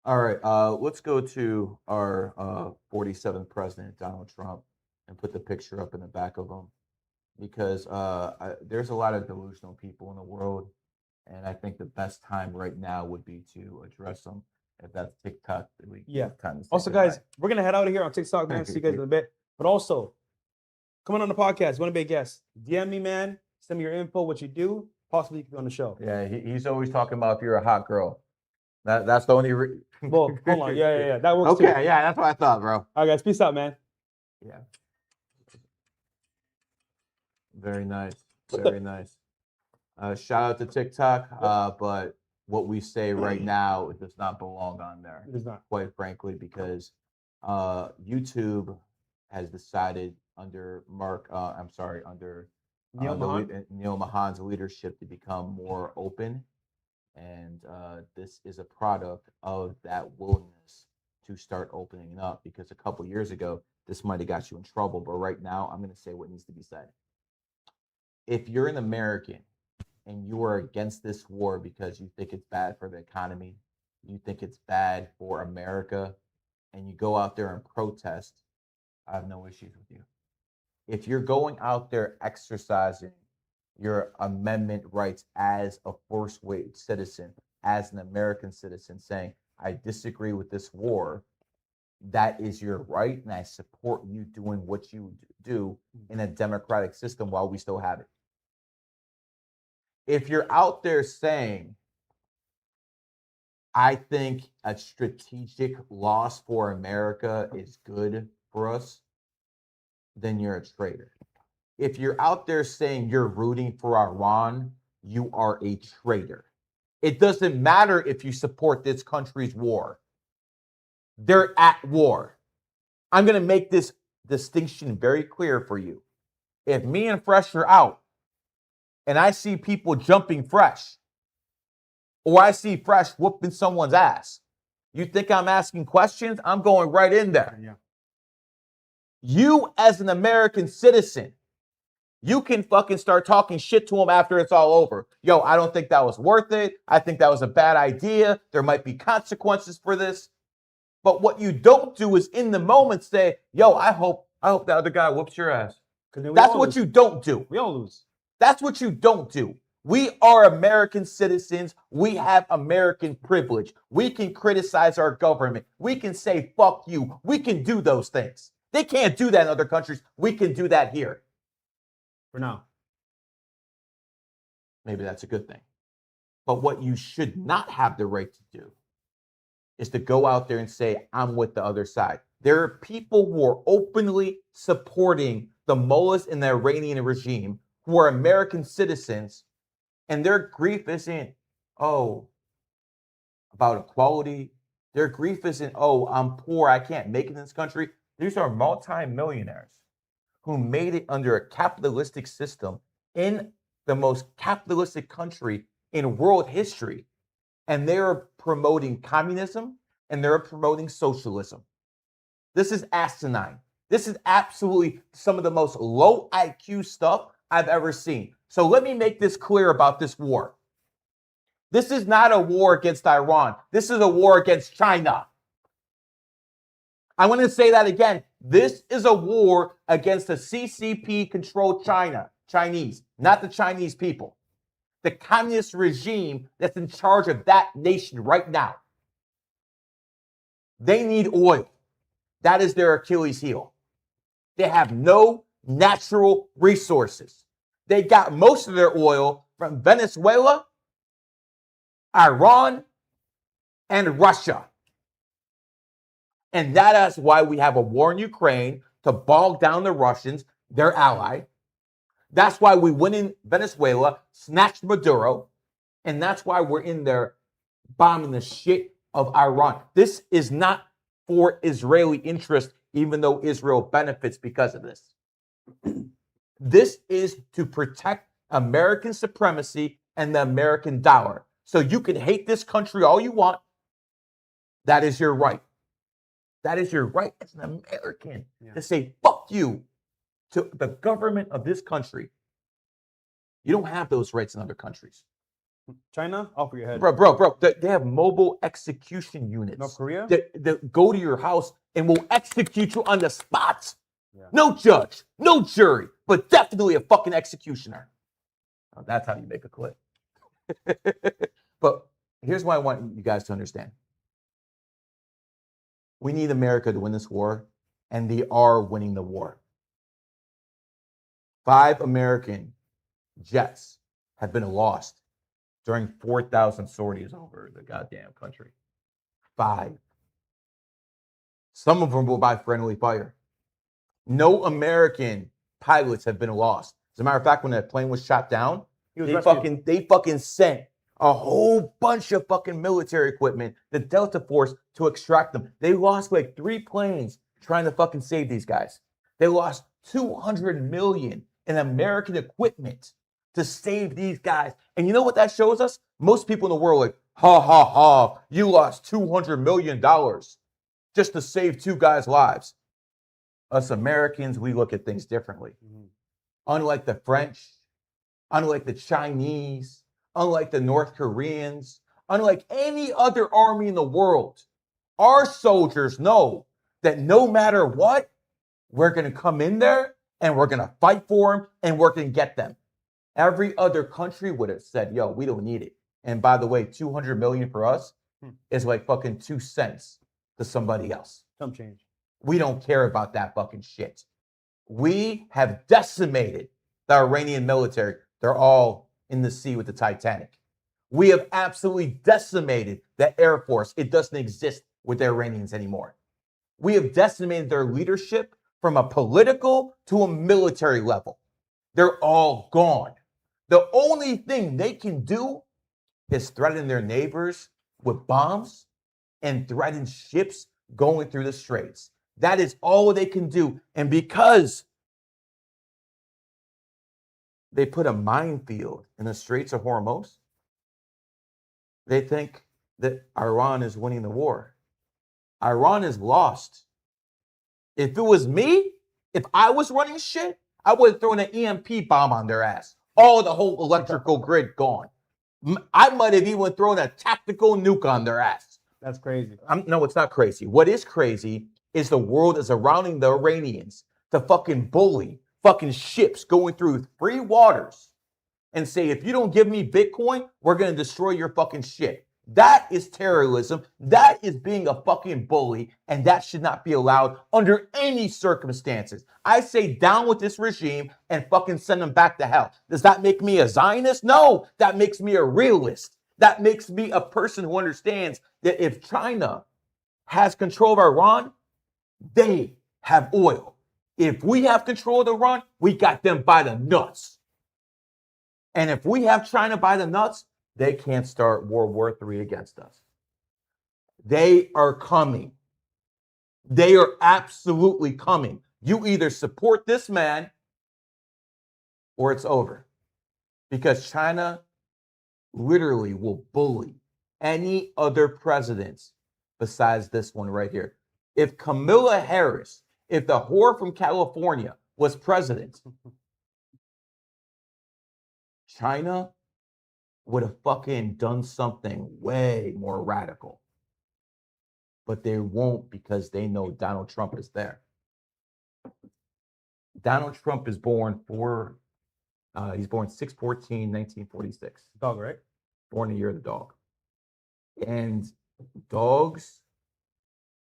All right, let's go to our 47th president, Donald Trump, and put the picture up in the back of him because there's a lot of delusional people in the world, and I think the best time right now would be to address them. If that's TikTok,
Yeah.
Time to say
Also,
goodbye.
guys, we're gonna head out of here on TikTok, man. See you guys in a bit. But also, coming on the podcast, want to be a guest? DM me, man. Send me your info, what you do. Possibly you can be on the show.
Yeah, he's always talking about if you're a hot girl. That's the only.
Well, hold on. Yeah. That works
Okay,
too.
yeah, that's what I thought, bro.
All right, guys. Peace out, man.
Yeah. Very nice. Very nice. Shout out to TikTok, but what we say right now does not belong on there.
It is not.
Quite frankly, because YouTube has decided under under Neil Mahan's leadership to become more open. And this is a product of that willingness to start opening up, because a couple years ago, this might have got you in trouble. But right now, I'm going to say what needs to be said. If you're an American and you are against this war because you think it's bad for the economy, you think it's bad for America, and you go out there and protest, I have no issues with you. If you're going out there exercising your amendment rights as a first wage citizen, as an American citizen, saying, I disagree with this war, that is your right, and I support you doing what you do in a democratic system while we still have it. If you're out there saying, I think a strategic loss for America is good for us, then you're a traitor. If you're out there saying you're rooting for Iran, you are a traitor. It doesn't matter if you support this country's war. They're at war. I'm going to make this distinction very clear for you. If me and Fresh are out and I see people jumping Fresh, or I see Fresh whooping someone's ass, you think I'm asking questions? I'm going right in there.
Yeah.
You, as an American citizen, you can fucking start talking shit to them after it's all over. Yo, I don't think that was worth it. I think that was a bad idea. There might be consequences for this. But what you don't do is in the moment say, yo, I hope the other guy whoops your ass. That's what you don't do.
We all lose.
That's what you don't do. We are American citizens. We have American privilege. We can criticize our government. We can say, fuck you. We can do those things. They can't do that in other countries. We can do that here.
For now.
Maybe that's a good thing. But what you should not have the right to do is to go out there and say, I'm with the other side. There are people who are openly supporting the mullahs in the Iranian regime who are American citizens, and their grief isn't, about equality. Their grief isn't, I'm poor, I can't make it in this country. These are multimillionaires who made it under a capitalistic system in the most capitalistic country in world history. And they're promoting communism and they're promoting socialism. This is asinine. This is absolutely some of the most low IQ stuff I've ever seen. So let me make this clear about this war. This is not a war against Iran. This is a war against China. I want to say that again. This is a war against the CCP-controlled Chinese, not the Chinese people. The communist regime that's in charge of that nation right now. They need oil. That is their Achilles heel. They have no natural resources. They got most of their oil from Venezuela, Iran, and Russia. And that is why we have a war in Ukraine to bog down the Russians, their ally. That's why we went in Venezuela, snatched Maduro, and that's why we're in there bombing the shit of Iran. This is not for Israeli interest, even though Israel benefits because of this. This is to protect American supremacy and the American dollar. So you can hate this country all you want. That is your right. That is your right as an American to say, fuck you to the government of this country. You don't have those rights in other countries.
China, off your head.
Bro, they have mobile execution units.
North Korea?
That go to your house and will execute you on the spot.
Yeah.
No judge, no jury, but definitely a fucking executioner. Now, that's how you make a clip. But here's what I want you guys to understand. We need America to win this war, and they are winning the war. 5 American jets have been lost during 4,000 sorties over the goddamn country. 5. Some of them were by friendly fire. No American pilots have been lost. As a matter of fact, when that plane was shot down, they fucking sent a whole bunch of fucking military equipment, the Delta Force, to extract them. They lost like 3 planes trying to fucking save these guys. They lost $200 million in American equipment to save these guys. And you know what that shows us? Most people in the world are like, ha ha ha, you lost $200 million just to save 2 guys' lives. Us Americans, we look at things differently. Mm-hmm. Unlike the French, unlike the Chinese, unlike the North Koreans, unlike any other army in the world, our soldiers know that no matter what, we're going to come in there and we're going to fight for them and we're going to get them. Every other country would have said, yo, we don't need it. And by the way, 200 million for us is like fucking 2 cents to somebody else.
Some change.
We don't care about that fucking shit. We have decimated the Iranian military. They're all in the sea with the Titanic. We have absolutely decimated the Air Force. It doesn't exist with the Iranians anymore. We have decimated their leadership from a political to a military level. They're all gone. The only thing they can do is threaten their neighbors with bombs and threaten ships going through the straits. That is all they can do. And because they put a minefield in the Straits of Hormuz, they think that Iran is winning the war. Iran is lost. If it was me, if I was running shit, I would have thrown an EMP bomb on their ass. All the whole electrical grid gone. I might have even thrown a tactical nuke on their ass.
That's crazy.
No, it's not crazy. What is crazy is the world is surrounding the Iranians to fucking bully fucking ships going through free waters and say, if you don't give me Bitcoin, we're going to destroy your fucking ship. That is terrorism. That is being a fucking bully, and that should not be allowed under any circumstances. I say down with this regime and fucking send them back to hell. Does that make me a Zionist? No, that makes me a realist. That makes me a person who understands that if China has control of Iran, they have oil. If we have control of Iran, we got them by the nuts. And if we have China by the nuts, they can't start World War III against us. They are coming. They are absolutely coming. You either support this man or it's over. Because China literally will bully any other presidents besides this one right here. If Kamala Harris, if the whore from California was president, China would have fucking done something way more radical. But they won't because they know Donald Trump is there. Donald Trump is born he's born 6/14/1946.
Dog, right?
Born the year of the dog. And dogs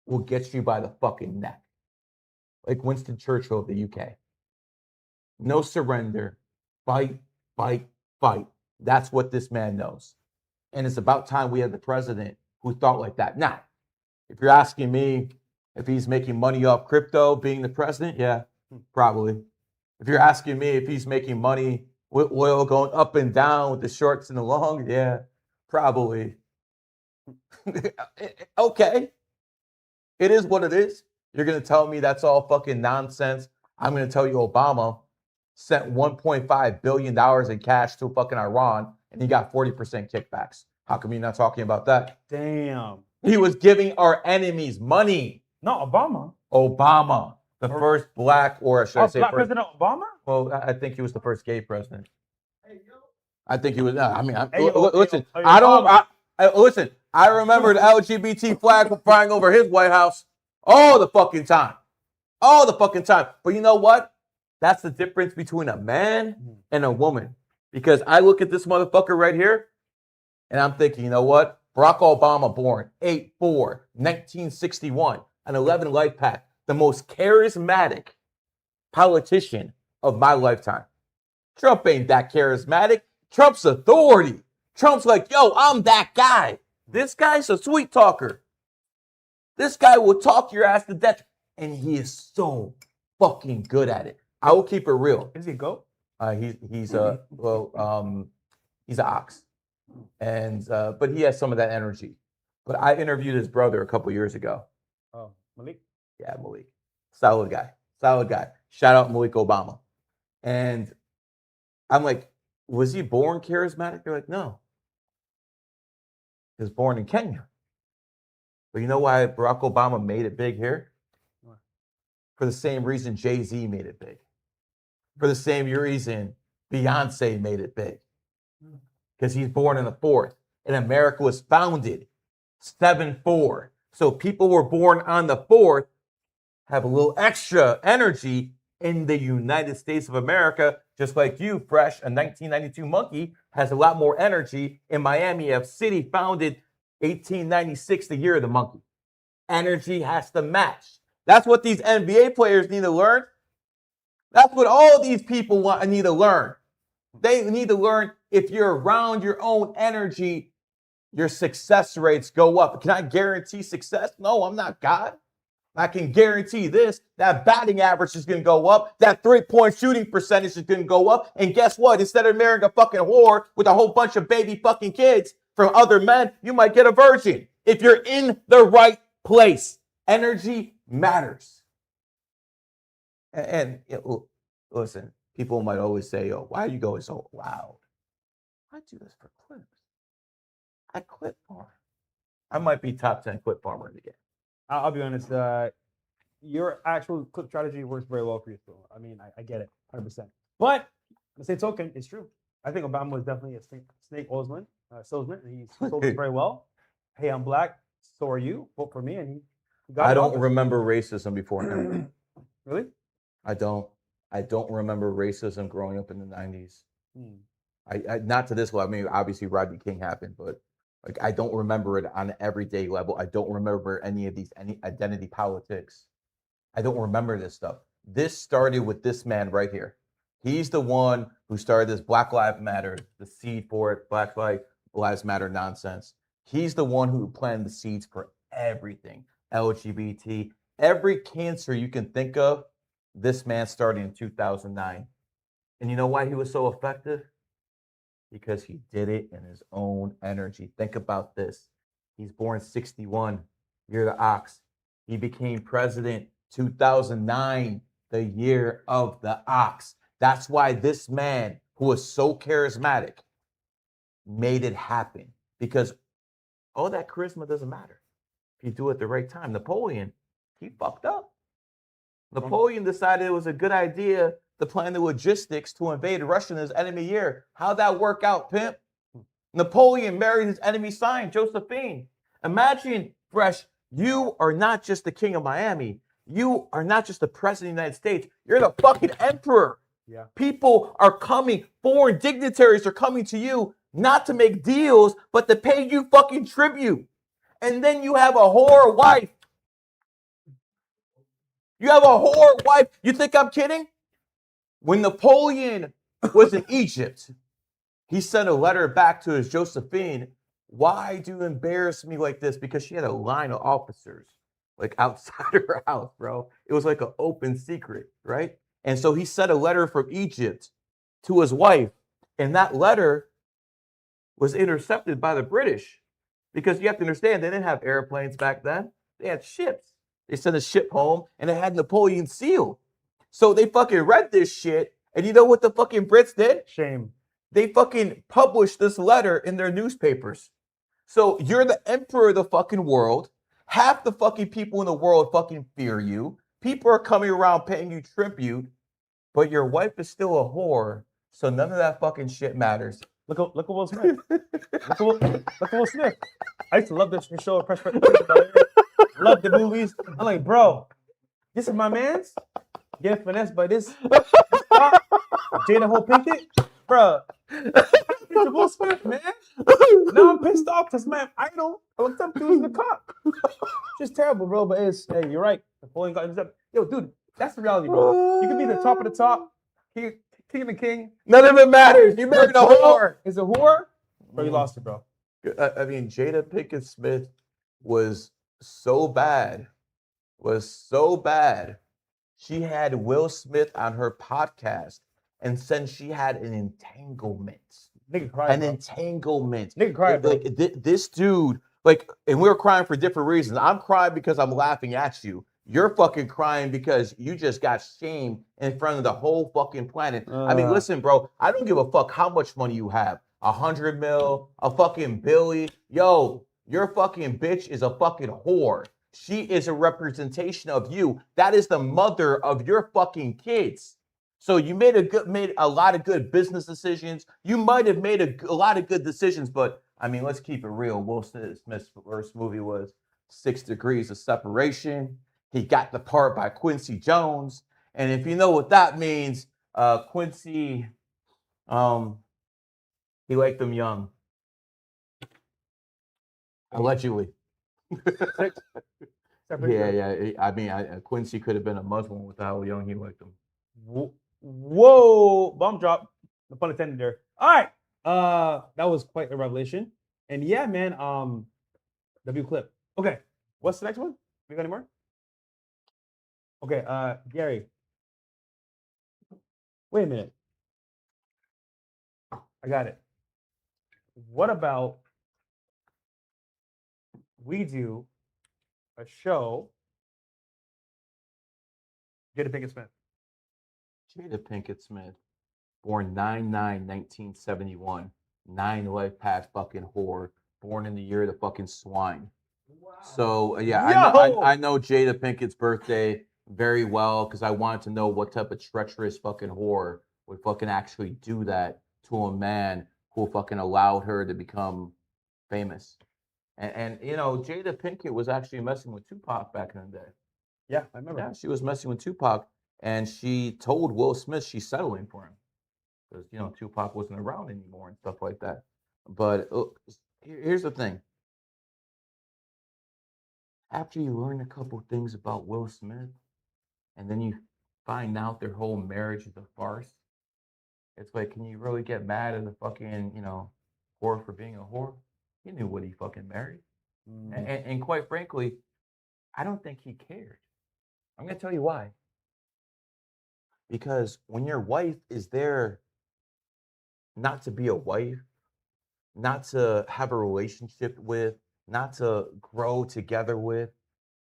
will get you by the fucking neck. Like Winston Churchill of the UK. No surrender. Fight, fight, fight. That's what this man knows. And it's about time we had the president who thought like that. Now, if you're asking me if he's making money off crypto being the president, yeah, probably. If you're asking me if he's making money with oil going up and down with the shorts and the longs, yeah, probably. Okay. It is what it is. You're going to tell me that's all fucking nonsense. I'm going to tell you Obama sent $1.5 billion in cash to fucking Iran and he got 40% kickbacks. How come you're not talking about that?
Damn.
He was giving our enemies money.
No, Obama.
Obama, the first black, or should I say
Black
first,
President Obama?
well, I think he was the first gay president. I think he was. I mean, listen.
Hey,
I don't.
Obama.
Listen. I remember the LGBT flag flying over his White House all the fucking time, all the fucking time. But you know what? That's the difference between a man and a woman. Because I look at this motherfucker right here, and I'm thinking, you know what? Barack Obama, born 8/4/1961, an 11 Lifepath, the most charismatic politician of my lifetime. Trump ain't that charismatic. Trump's authority. Trump's like, yo, I'm that guy. This guy's a sweet talker. This guy will talk your ass to death, and he is so fucking good at it. I will keep it real.
Is he a goat?
He's an ox, and but he has some of that energy. But I interviewed his brother a couple years ago.
Oh, Malik?
Yeah, Malik. Solid guy. Shout out Malik Obama. And I'm like, was he born charismatic? They're like, no. He was born in Kenya. But you know why Barack Obama made it big here? For the same reason Jay-Z made it big. For the same reason Beyonce made it big. Because he's born in the 4th. And America was founded 7/4. So people who were born on the 4th have a little extra energy in the United States of America, just like you, Fresh, a 1992 monkey, has a lot more energy in Miami, a city founded 1896, the year of the monkey. Energy has to match. That's what these NBA players need to learn. That's what all these people need to learn. They need to learn if you're around your own energy, your success rates go up. Can I guarantee success? No, I'm not God. I can guarantee this, that batting average is going to go up. That 3-point shooting percentage is going to go up. And guess what? Instead of marrying a fucking whore with a whole bunch of baby fucking kids from other men, you might get a virgin. If you're in the right place, energy matters. And listen, people might always say, yo, why are you going so loud? I do this for clips. I clip farm. I might be top 10 clip farmer in the game.
I'll be honest. Your actual clip strategy works very well for you. So, I mean, I get it 100%. But on the same token, it's true. I think Obama was definitely a snake salesman, and he sold it very well. Hey, I'm black. So are you. Vote for me. And he got
I don't remember racism before now.
Really?
I don't remember racism growing up in the 90s. I not to this level. I mean, obviously Rodney King happened, but like I don't remember it on an everyday level. I don't remember any identity politics. I don't remember this stuff. This started with this man right here. He's the one who started this Black Lives Matter, the seed for it, Black Lives Matter nonsense. He's the one who planted the seeds for everything. LGBT, every cancer you can think of, this man started in 2009. And you know why he was so effective? Because he did it in his own energy. Think about this. He's born 61. You're the ox. He became president 2009, the year of the ox. That's why this man, who was so charismatic, made it happen. Because all that charisma doesn't matter if you do it at the right time. Napoleon, he fucked up. Napoleon decided it was a good idea to plan the logistics to invade Russia in his enemy year. How'd that work out, pimp? Napoleon married his enemy sign, Josephine. Imagine, Fresh, you are not just the king of Miami. You are not just the president of the United States. You're the fucking emperor.
Yeah.
People are coming, foreign dignitaries are coming to you, not to make deals, but to pay you fucking tribute. And then you have a whore wife. You have a whore wife. You think I'm kidding? When Napoleon was in Egypt, he sent a letter back to his Josephine. Why do you embarrass me like this? Because she had a line of officers like outside her house, bro. It was like an open secret, right? And so he sent a letter from Egypt to his wife. And that letter was intercepted by the British. Because you have to understand, they didn't have airplanes back then. They had ships. They sent a ship home and it had Napoleon's seal. So they fucking read this shit. And you know what the fucking Brits did?
Shame.
They fucking published this letter in their newspapers. So you're the emperor of the fucking world. Half the fucking people in the world fucking fear you. People are coming around paying you tribute. But your wife is still a whore. So none of that fucking shit matters.
Look at Will Smith. Look at Will Smith. I used to love this show. Love the movies. I'm like, bro, this is my man's. Getting finessed by this Jada Whole Pinkett, bro. Will Smith, man. Now I'm pissed off because my idol. I looked up to was the cop. Just terrible, bro. But hey, you're right. The polling got up. Yo, dude, that's the reality, bro. You can be the top of the top, king of the king.
None of it matters. You married a whore.
Is a whore, bro. You lost it, bro.
I mean, Jada Pinkett Smith was so bad. She had Will Smith on her podcast, and since she had an entanglement.
Nigga cried.
Nigga
cried, bro.
Like this dude, like, and we were crying for different reasons. I'm crying because I'm laughing at you. You're fucking crying because you just got shamed in front of the whole fucking planet. I mean, listen, bro, I don't give a fuck how much money you have. 100 mil, a fucking billy. Yo, your fucking bitch is a fucking whore. She is a representation of you. That is the mother of your fucking kids. So you made a lot of good business decisions. You might have made a lot of good decisions, but I mean, let's keep it real. Will Smith's first movie was 6 Degrees of Separation. He got the part by Quincy Jones, and if you know what that means, Quincy, he liked them young, allegedly. Yeah. I mean, Quincy could have been a Muslim with how young he liked them.
Whoa, bomb drop. No pun intended there. All right, that was quite a revelation. And yeah, man, W clip. Okay, what's the next one? We got any more? Okay, Gary. Wait a minute. I got it. What about we do a show? Jada Pinkett Smith.
Jada Pinkett Smith, born 9/9/1971, 9 Lifepath fucking whore, born in the year of the fucking swine. Wow. So yeah, I know Jada Pinkett's birthday very well because I wanted to know what type of treacherous fucking whore would fucking actually do that to a man who fucking allowed her to become famous. And you know, Jada Pinkett was actually messing with Tupac back in the day.
Yeah, I remember.
Yeah, she was messing with Tupac, and she told Will Smith she's settling for him because you know Tupac wasn't around anymore and stuff like that. But here's the thing: after you learn a couple things about Will Smith, and then you find out their whole marriage is a farce, it's like, can you really get mad at a fucking whore for being a whore? He knew what he fucking married, and quite frankly, I don't think he cared. I'm gonna tell you why. Because when your wife is there not to be a wife, not to have a relationship with, not to grow together with,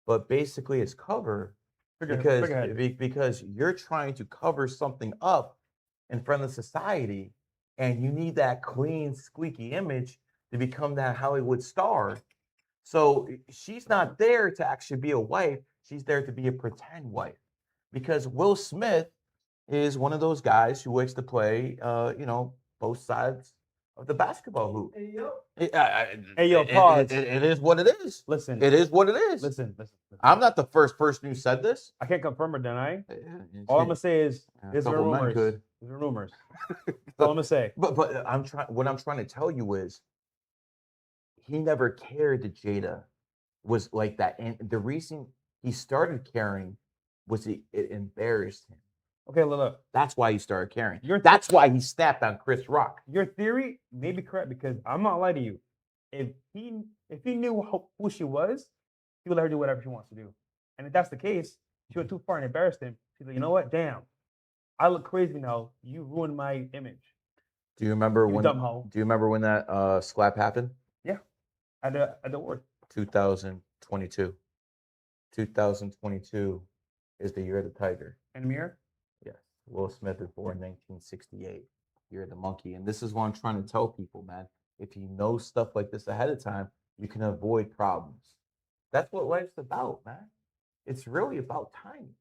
but basically it's cover because you're trying to cover something up in front of society and you need that clean, squeaky image to become that Hollywood star. So she's not there to actually be a wife. She's there to be a pretend wife because Will Smith is one of those guys who likes to play, both sides of the basketball hoop.
Hey, yo, pause.
It is what it is.
Listen.
It is what it is.
Listen.
I'm not the first person who said this.
I can't confirm or deny. All I'm gonna say is there's rumors. There's rumors. That's all I'm gonna say.
But what I'm trying to tell you is he never cared that Jada was like that. And the reason he started caring was it embarrassed him.
Okay, look.
That's why he started caring. That's why he snapped on Chris Rock.
Your theory may be correct because I'm not lying to you. If he knew who she was, he would let her do whatever she wants to do. And if that's the case, she went too far and embarrassed him. She's like, you know what? Damn, I look crazy now. You ruined my image.
Do you remember when?
Dumb hoe.
Do you remember when that slap happened?
Yeah, at the word.
2022. 2022 is the year of the tiger.
In the mirror.
Yes. Will Smith is born 1968. Year of the monkey. And this is what I'm trying to tell people, man. If you know stuff like this ahead of time, you can avoid problems. That's what life's about, man. It's really about timing.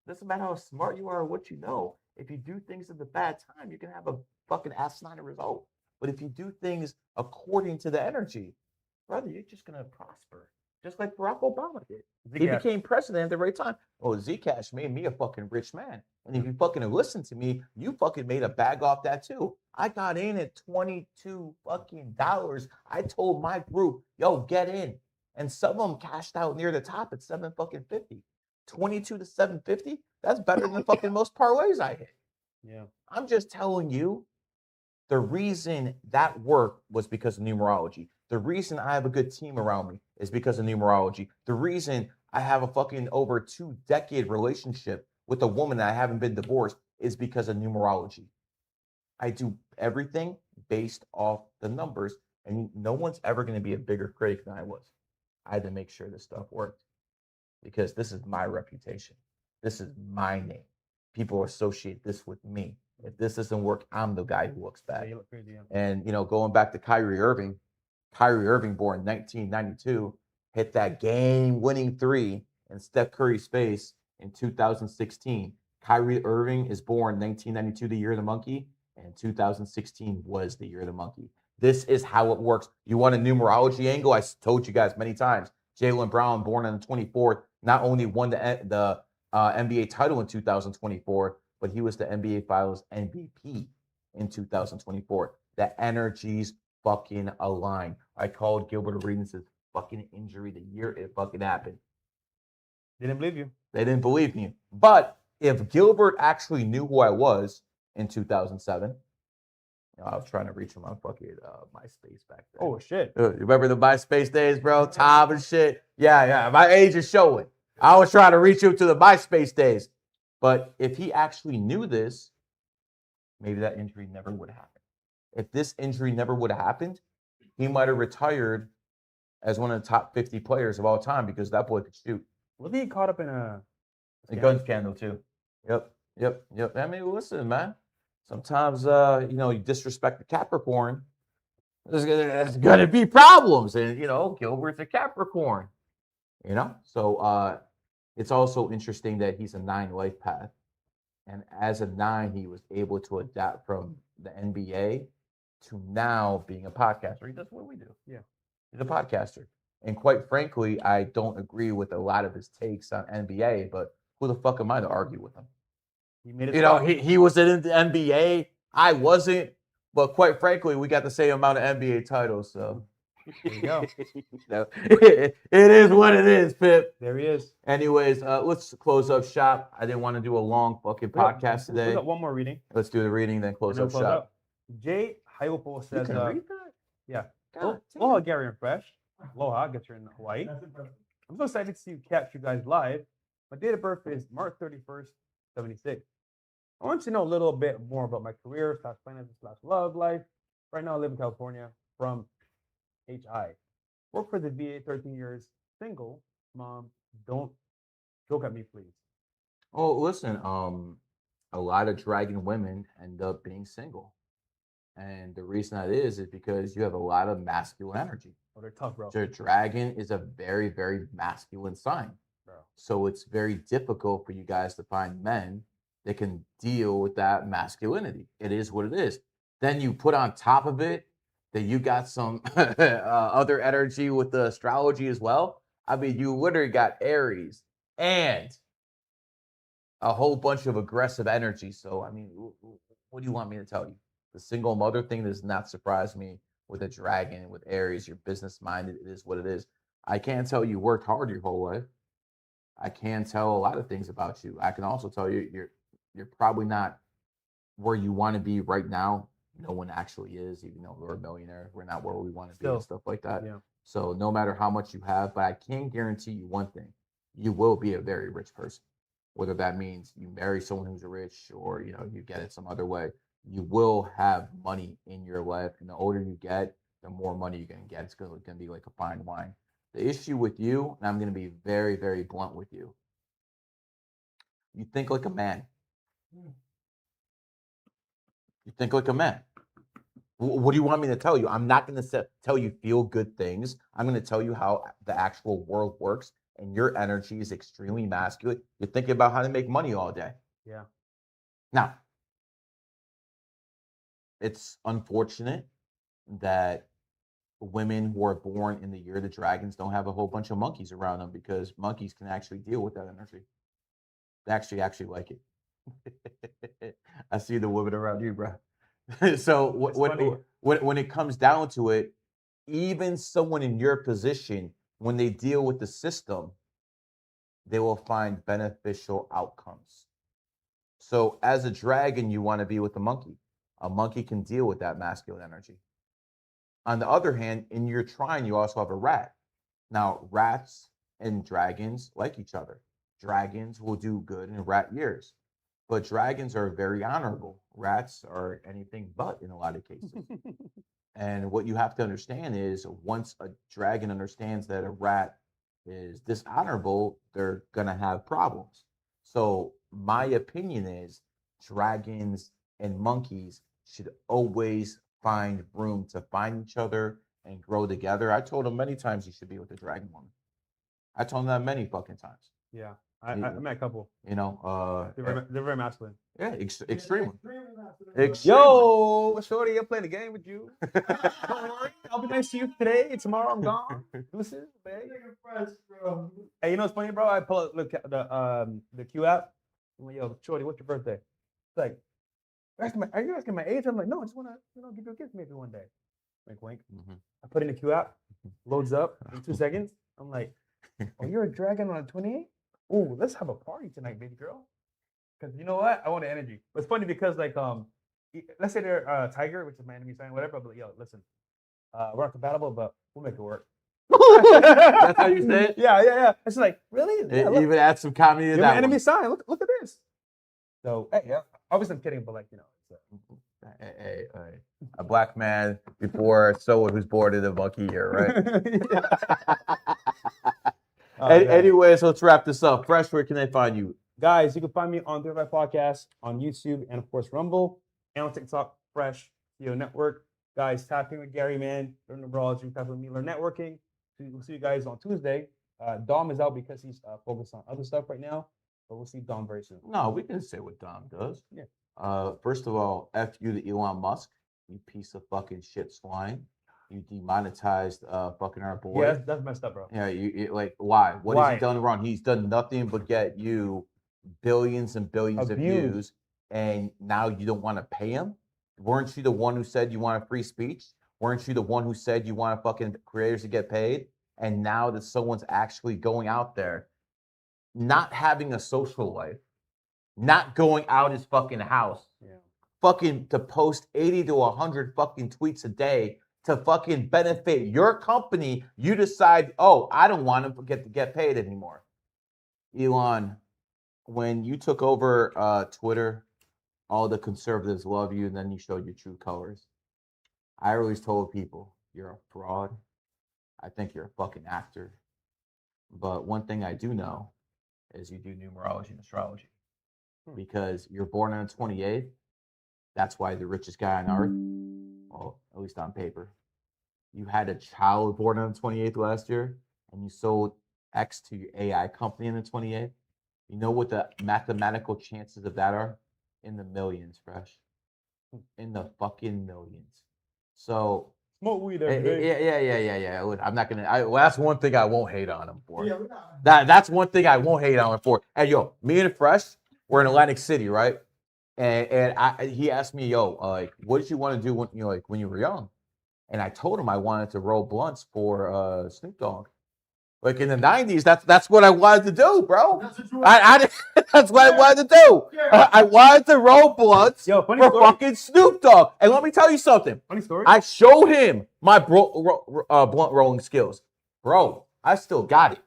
It doesn't matter how smart you are or what you know. If you do things at the bad time, you can have a fucking asinine result. But if you do things according to the energy, brother, you're just gonna prosper. Just like Barack Obama did. He
Zcash.
became president at the right time. Oh, Zcash made me a fucking rich man. And if you fucking have listened to me, you fucking made a bag off that too. I got in at $22 fucking dollars. I told my group, yo, get in. And some of them cashed out near the top at 7 fucking 50. 22 to 750. That's better than fucking most parlays I hit.
Yeah.
I'm just telling you, the reason that worked was because of numerology. The reason I have a good team around me is because of numerology. The reason I have a fucking over 2-decade relationship with a woman that I haven't been divorced is because of numerology. I do everything based off the numbers, and no one's ever going to be a bigger critic than I was. I had to make sure this stuff worked because this is my reputation. This is my name. People associate this with me. If this doesn't work, I'm the guy who looks
Yeah,
bad.
you look crazy. Yeah.
And, going back to Kyrie Irving, born in 1992, hit that game-winning three in Steph Curry's face in 2016. Kyrie Irving is born 1992, the year of the monkey, and 2016 was the year of the monkey. This is how it works. You want a numerology angle? I told you guys many times. Jaylen Brown, born on the 24th, not only won the NBA title in 2024, but he was the NBA Finals MVP in 2024. The energies fucking align. I called Gilbert Arenas' fucking injury the year it fucking happened.
They didn't believe you.
They didn't believe me. But if Gilbert actually knew who I was in 2007, I was trying to reach him on fucking MySpace back then.
Oh shit.
You remember the MySpace days, bro? Tom and shit. Yeah. My age is showing. I was trying to reach him to the MySpace days. But if he actually knew this, maybe that injury never would have happened. If this injury never would have happened, he might have retired as one of the top 50 players of all time because that boy could shoot.
Wasn't he caught up in a
gun scandal too? Yep. I mean, listen, man. Sometimes, you disrespect the Capricorn. There's gonna be problems, and Gilbert's a Capricorn. So it's also interesting that he's a 9 life path, and as a 9, he was able to adapt from the NBA to now being a podcaster. He does what we do.
Yeah,
he's a podcaster, and quite frankly, I don't agree with a lot of his takes on NBA. But who the fuck am I to argue with him?
he made it.
He was in the NBA. I wasn't, but quite frankly, we got the same amount of NBA titles. So
there you go.
It is what it is, Pip.
There he is.
Anyways, let's close up shop. I didn't want to do a long fucking podcast today.
We got one more reading.
Let's do the reading, then close up shop.
Jay Hyopo says,
you can read that?
Yeah.
God,
Aloha, Gary and Fresh. Aloha, gets you in Hawaii. I'm so excited to see you catch you guys live. My date of birth is March 31st, 76. I want you to know a little bit more about my career, finances, love life. Right now, I live in California from HI. Work for the VA 13 years, single, mom. Don't joke at me, please.
Oh, listen, a lot of dragon women end up being single. And the reason that is because you have a lot of masculine energy.
Oh, they're tough, bro.
The dragon is a very, very masculine sign.
Bro.
So it's very difficult for you guys to find men that can deal with that masculinity. It is what it is. Then you put on top of it that you got some other energy with the astrology as well. I mean, you literally got Aries and a whole bunch of aggressive energy. So, I mean, what do you want me to tell you? The single mother thing does not surprise me with a dragon, with Aries. You're business minded. It is what it is. I can't tell you worked hard your whole life. I can tell a lot of things about you. I can also tell you you're probably not where you want to be right now. No one actually is, even though we're a millionaire. We're not where we want to be and stuff like that.
Yeah.
So no matter how much you have, but I can guarantee you one thing: you will be a very rich person. Whether that means you marry someone who's rich or you get it some other way, you will have money in your life. And the older you get, the more money you're gonna get. It's gonna be like a fine wine. The issue with you, and I'm gonna be very, very blunt with you. You think like a man. You think like a man. What do you want me to tell you? I'm not going to tell you feel good things. I'm going to tell you how the actual world works, and your energy is extremely masculine. You're thinking about how to make money all day.
Yeah.
Now, it's unfortunate that women who are born in the year of the dragons don't have a whole bunch of monkeys around them because monkeys can actually deal with that energy. They actually like it. I see the women around you, bro. So when it comes down to it, even someone in your position, when they deal with the system, they will find beneficial outcomes. So as a dragon, you want to be with a monkey. A monkey can deal with that masculine energy. On the other hand, in your trine, you also have a rat. Now, rats and dragons like each other. Dragons will do good in rat years, but dragons are very honorable. Rats are anything but in a lot of cases. And what you have to understand is once a dragon understands that a rat is dishonorable, they're going to have problems. So my opinion is dragons and monkeys should always find room to find each other and grow together. I told him many times you should be with the dragon woman. I told him that many fucking times.
Yeah, I met a couple.
You know,
they're very masculine.
Yeah, extremely.
Yo, shorty, I'm playing a game with you. Don't worry, I'll be nice to you today. Tomorrow I'm gone. Listen, babe. Hey, you know what's funny, bro? I pull up look at the Q app. I'm like, yo, shorty, what's your birthday? It's like, are you asking my age? I'm like, no, I just want to, give you a gift maybe one day. Wink, wink. Mm-hmm. I put in the Q app, loads up in 2 seconds. I'm like, oh, you're a dragon on a 28? Oh, let's have a party tonight, baby girl. Because you know what? I want the energy. But it's funny because, like, let's say they're Tiger, which is my enemy sign, whatever. But yo, listen, we're not compatible, but we'll make it work.
That's how you say it?
Yeah. It's like, really? Yeah,
even add some comedy to that.
My enemy sign. Look at this. So, hey, yeah, obviously I'm kidding, but like,
Hey, a black man before someone who's born in the monkey year, right? Anyways, let's wrap this up. Fresh, where can they find you?
Guys, you can find me on the Lifepath Podcast, on YouTube, and of course Rumble, and on TikTok, Fresh CEO Network. Guys, tap in with Gary, man. Learn numerology, tap in with me, learn networking. We'll see you guys on Tuesday. Dom is out because he's focused on other stuff right now, but we'll see Dom very soon.
No, we can say what Dom does.
Yeah.
First of all, F you to Elon Musk, you piece of fucking shit swine. You demonetized fucking our boy.
Yeah, that's messed up, bro.
Yeah, you like why? What has he done wrong? He's done nothing but get you billions and billions of views, and now you don't want to pay him? Weren't you the one who said you want a free speech? Weren't you the one who said you want fucking creators to get paid? And now that someone's actually going out there, not having a social life, not going out his fucking house, fucking to post 80 to 100 fucking tweets a day to fucking benefit your company, you decide, oh, I don't want to get paid anymore. Elon, when you took over Twitter, all the conservatives love you, and then you showed your true colors. I always told people, you're a fraud. I think you're a fucking actor. But one thing I do know is you do numerology and astrology. Because you're born on the 28th. That's why the richest guy on earth, well, at least on paper. You had a child born on the 28th last year, and you sold X to your AI company on the 28th. You know what the mathematical chances of that are? In the millions, Fresh. In the fucking millions. So
smoke weed every day.
Yeah. I'm not gonna. That's one thing I won't hate on him for. Yeah, that's one thing I won't hate on him for. Hey, yo, me and Fresh, we're in Atlantic City, right? And he asked me, yo, like, what did you want to do when you were young? And I told him I wanted to roll blunts for Snoop Dogg. Like in the 90s, that's what I wanted to do, bro. That's what I wanted to do. I wanted to roll blunts for fucking Snoop Dogg. And let me tell you something.
Funny story.
I showed him my blunt rolling skills. Bro, I still got it.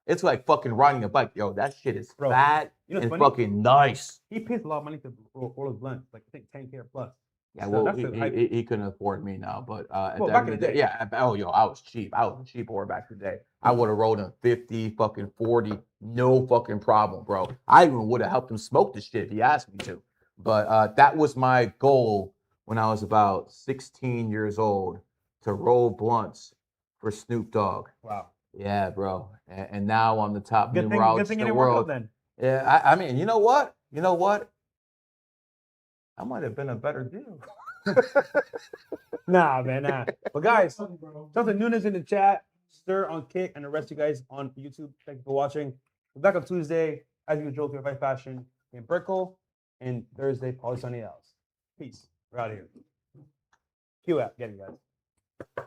It's like fucking riding a bike. Yo, that shit is fat and fucking nice.
He pays a lot of money to roll his blunts, like I think 10K plus.
Yeah, well, he couldn't afford me now, but back in the day, yeah. Oh, yo, I was cheap. I was a cheap whore back in the day. I would have rolled in 50, fucking 40, no fucking problem, bro. I even would have helped him smoke the shit if he asked me to. But that was my goal when I was about 16 years old, to roll blunts for Snoop Dogg.
Wow.
Yeah, bro. And now I'm the top numerologist in the world.
Then.
Yeah, I mean, you know what? I might have been a better deal.
Nah, man, nah. But guys, something newness in the chat. Stir on Kick and the rest of you guys on YouTube. Thank you for watching. We're back on Tuesday, as usual, to Fight Fashion in Brickle, and Thursday, Polly Sunny Else. Peace. We're out of here. Q app, get it, guys.